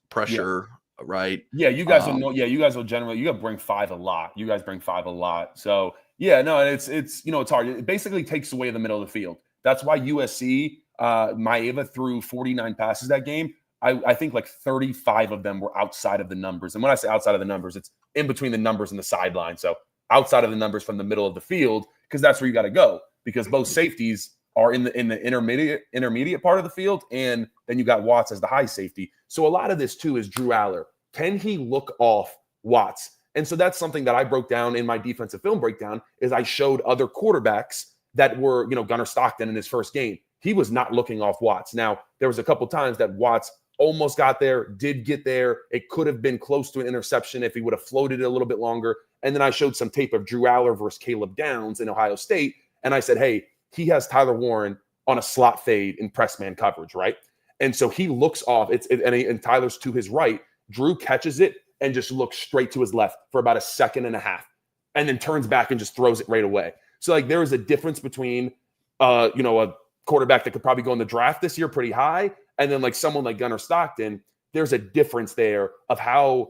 pressure, right? Yeah, you guys will know. Yeah, you guys will generally. You got to bring five a lot. You guys bring five a lot. So yeah, no, and it's hard. It basically takes away the middle of the field. That's why USC, Maeva threw 49 passes that game. I think like 35 of them were outside of the numbers. And when I say outside of the numbers, it's in between the numbers and the sideline. So outside of the numbers from the middle of the field, because that's where you got to go, because both safeties are in the intermediate part of the field. And then you got Watts as the high safety. So a lot of this too is Drew Aller. Can he look off Watts? And so that's something that I broke down in my defensive film breakdown, is I showed other quarterbacks that were, Gunnar Stockton in his first game. He was not looking off Watts. Now, there was a couple times that Watts almost got there, did get there. It could have been close to an interception if he would have floated it a little bit longer. And then I showed some tape of Drew Aller versus Caleb Downs in Ohio State. And I said, hey, he has Tyler Warren on a slot fade in press man coverage, right? And so he looks off. And Tyler's to his right. Drew catches it and just looks straight to his left for about a second and a half. and then turns back and just throws it right away. So like there is a difference between a quarterback that could probably go in the draft this year pretty high, and then like someone like Gunnar Stockton. There's a difference there of how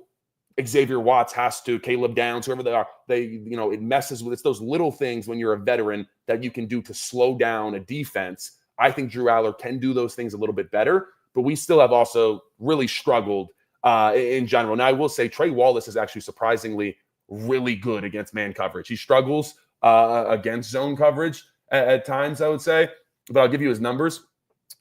Xavier Watts has to, Caleb Downs, whoever they are, it messes with, it's those little things when you're a veteran that you can do to slow down a defense. I think Drew Aller can do those things a little bit better, but we still have also really struggled in general. Now, I will say Trey Wallace is actually surprisingly really good against man coverage. He struggles against zone coverage at times, I would say, but I'll give you his numbers.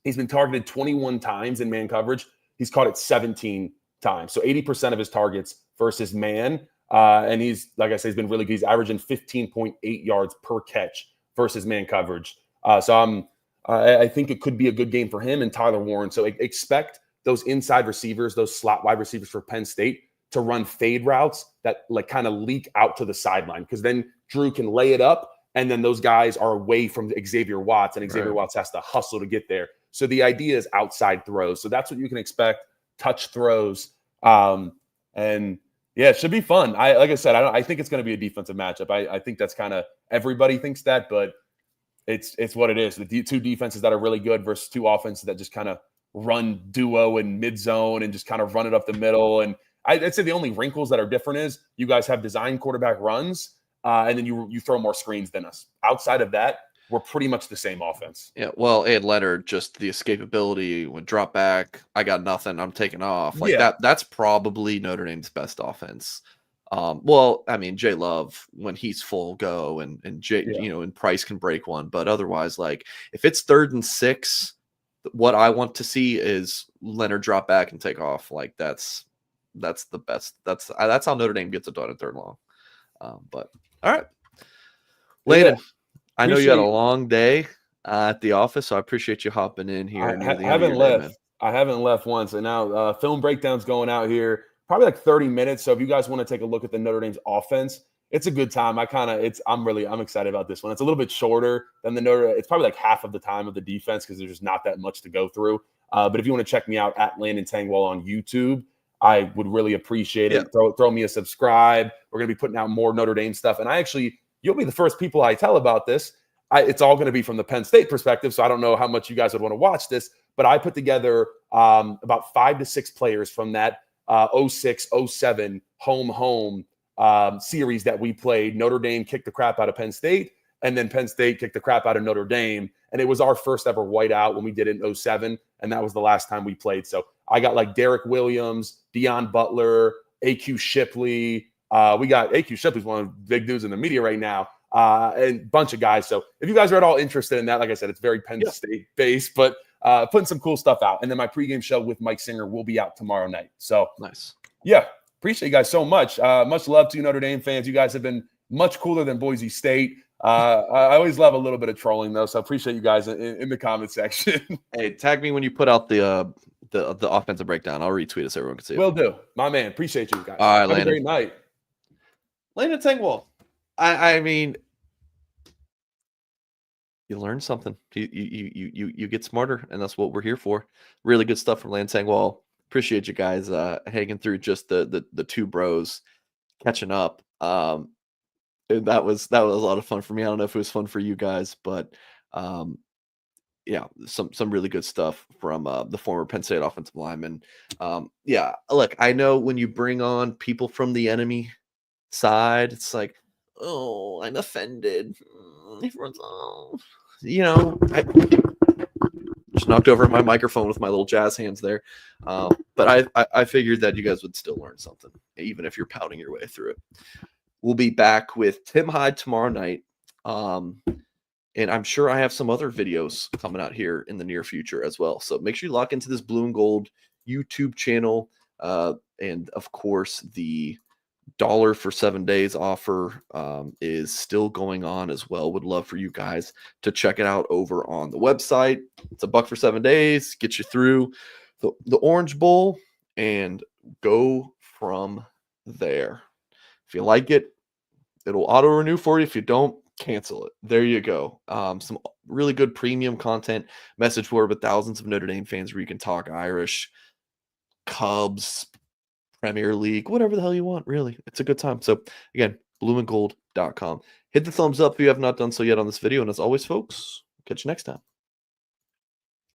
He's been targeted 21 times in man coverage. He's caught it 17 times. So 80% of his targets versus man. And he's, like I said, he's been really good. He's averaging 15.8 yards per catch versus man coverage. So I think it could be a good game for him and Tyler Warren. So expect those inside receivers, those slot wide receivers for Penn State to run fade routes that like kind of leak out to the sideline, because then Drew can lay it up and then those guys are away from Xavier Watts, and Xavier Watts has to hustle to get there. So the idea is outside throws. So that's what you can expect, touch throws. And yeah, it should be fun. Like I said, I think it's going to be a defensive matchup. I think that's kind of, everybody thinks that, but it's what it is. The two defenses that are really good versus two offenses that just kind of run duo and mid zone and just kind of run it up the middle. And I'd say the only wrinkles that are different is you guys have design quarterback runs, and then you throw more screens than us. Outside of that, we're pretty much the same offense. Yeah, well, and Leonard, just the escapability, would drop back, I got nothing, I'm taking off. Like that's probably Notre Dame's best offense. Well, I mean, Jay Love, when he's full go, and Jay, and Price can break one, but otherwise, like if it's 3rd and 6, what I want to see is Leonard drop back and take off. Like that's the best. That's how Notre Dame gets it done at 3rd and long. But all right, Landon. Yeah. I know you had a long day at the office, so I appreciate you hopping in here. I haven't left once, and now film breakdown's going out here, probably like 30 minutes. So if you guys want to take a look at the Notre Dame's offense, it's a good time. I'm excited about this one. It's a little bit shorter than the it's probably like half of the time of the defense because there's just not that much to go through. But if you want to check me out at Landon Tangwall on YouTube, I would really appreciate it. Throw me a subscribe. We're going to be putting out more Notre Dame stuff, and you'll be the first people I tell about this. It's all going to be from the Penn State perspective, so I don't know how much you guys would want to watch this, but I put together about 5 to 6 players from that 06-07 home series that we played. Notre Dame kicked the crap out of Penn State, and then Penn State kicked the crap out of Notre Dame, and it was our first ever whiteout when we did it in 07, and that was the last time we played. So I got like Derek Williams, Deion Butler, AQ Shipley. We got AQ Shipley's one of the big news in the media right now, and a bunch of guys. So if you guys are at all interested in that, like I said, it's very Penn State based, but putting some cool stuff out. And then my pregame show with Mike Singer will be out tomorrow night. So nice. Yeah. Appreciate you guys so much. Much love to you Notre Dame fans. You guys have been much cooler than Boise State. I always love a little bit of trolling though. So I appreciate you guys in the comment section. Hey, tag me when you put out the offensive breakdown. I'll retweet it so everyone can see it. Will do. My man. Appreciate you guys. All right, have Landon. a great night. Landon Tangwall. I mean, you learn something. You get smarter, and that's what we're here for. Really good stuff from Landon Tangwall. Appreciate you guys hanging through just the two bros catching up. That was a lot of fun for me. I don't know if it was fun for you guys, but yeah, some really good stuff from the former Penn State offensive lineman. Yeah, look, I know when you bring on people from the enemy side, it's like, oh, I'm offended. Everyone's, I just knocked over my microphone with my little jazz hands there. But I figured that you guys would still learn something, even if you're pouting your way through it. We'll be back with Tim Hyde tomorrow night. And I'm sure I have some other videos coming out here in the near future as well. So make sure you lock into this Blue and Gold YouTube channel. And of course, the $1 for 7 days offer is still going on as well. Would love for you guys to check it out over on the website. It's $1 for 7 days, get you through the Orange Bowl and go from there. If you like it, it'll auto renew for you. If you don't, cancel it. There you go. Some really good premium content, message board with thousands of Notre Dame fans where you can talk Irish, Cubs, Premier League, whatever the hell you want, really. It's a good time. So again, Blue and Gold Hit the thumbs up if you have not done so yet on this video. And as always, folks, catch you next time.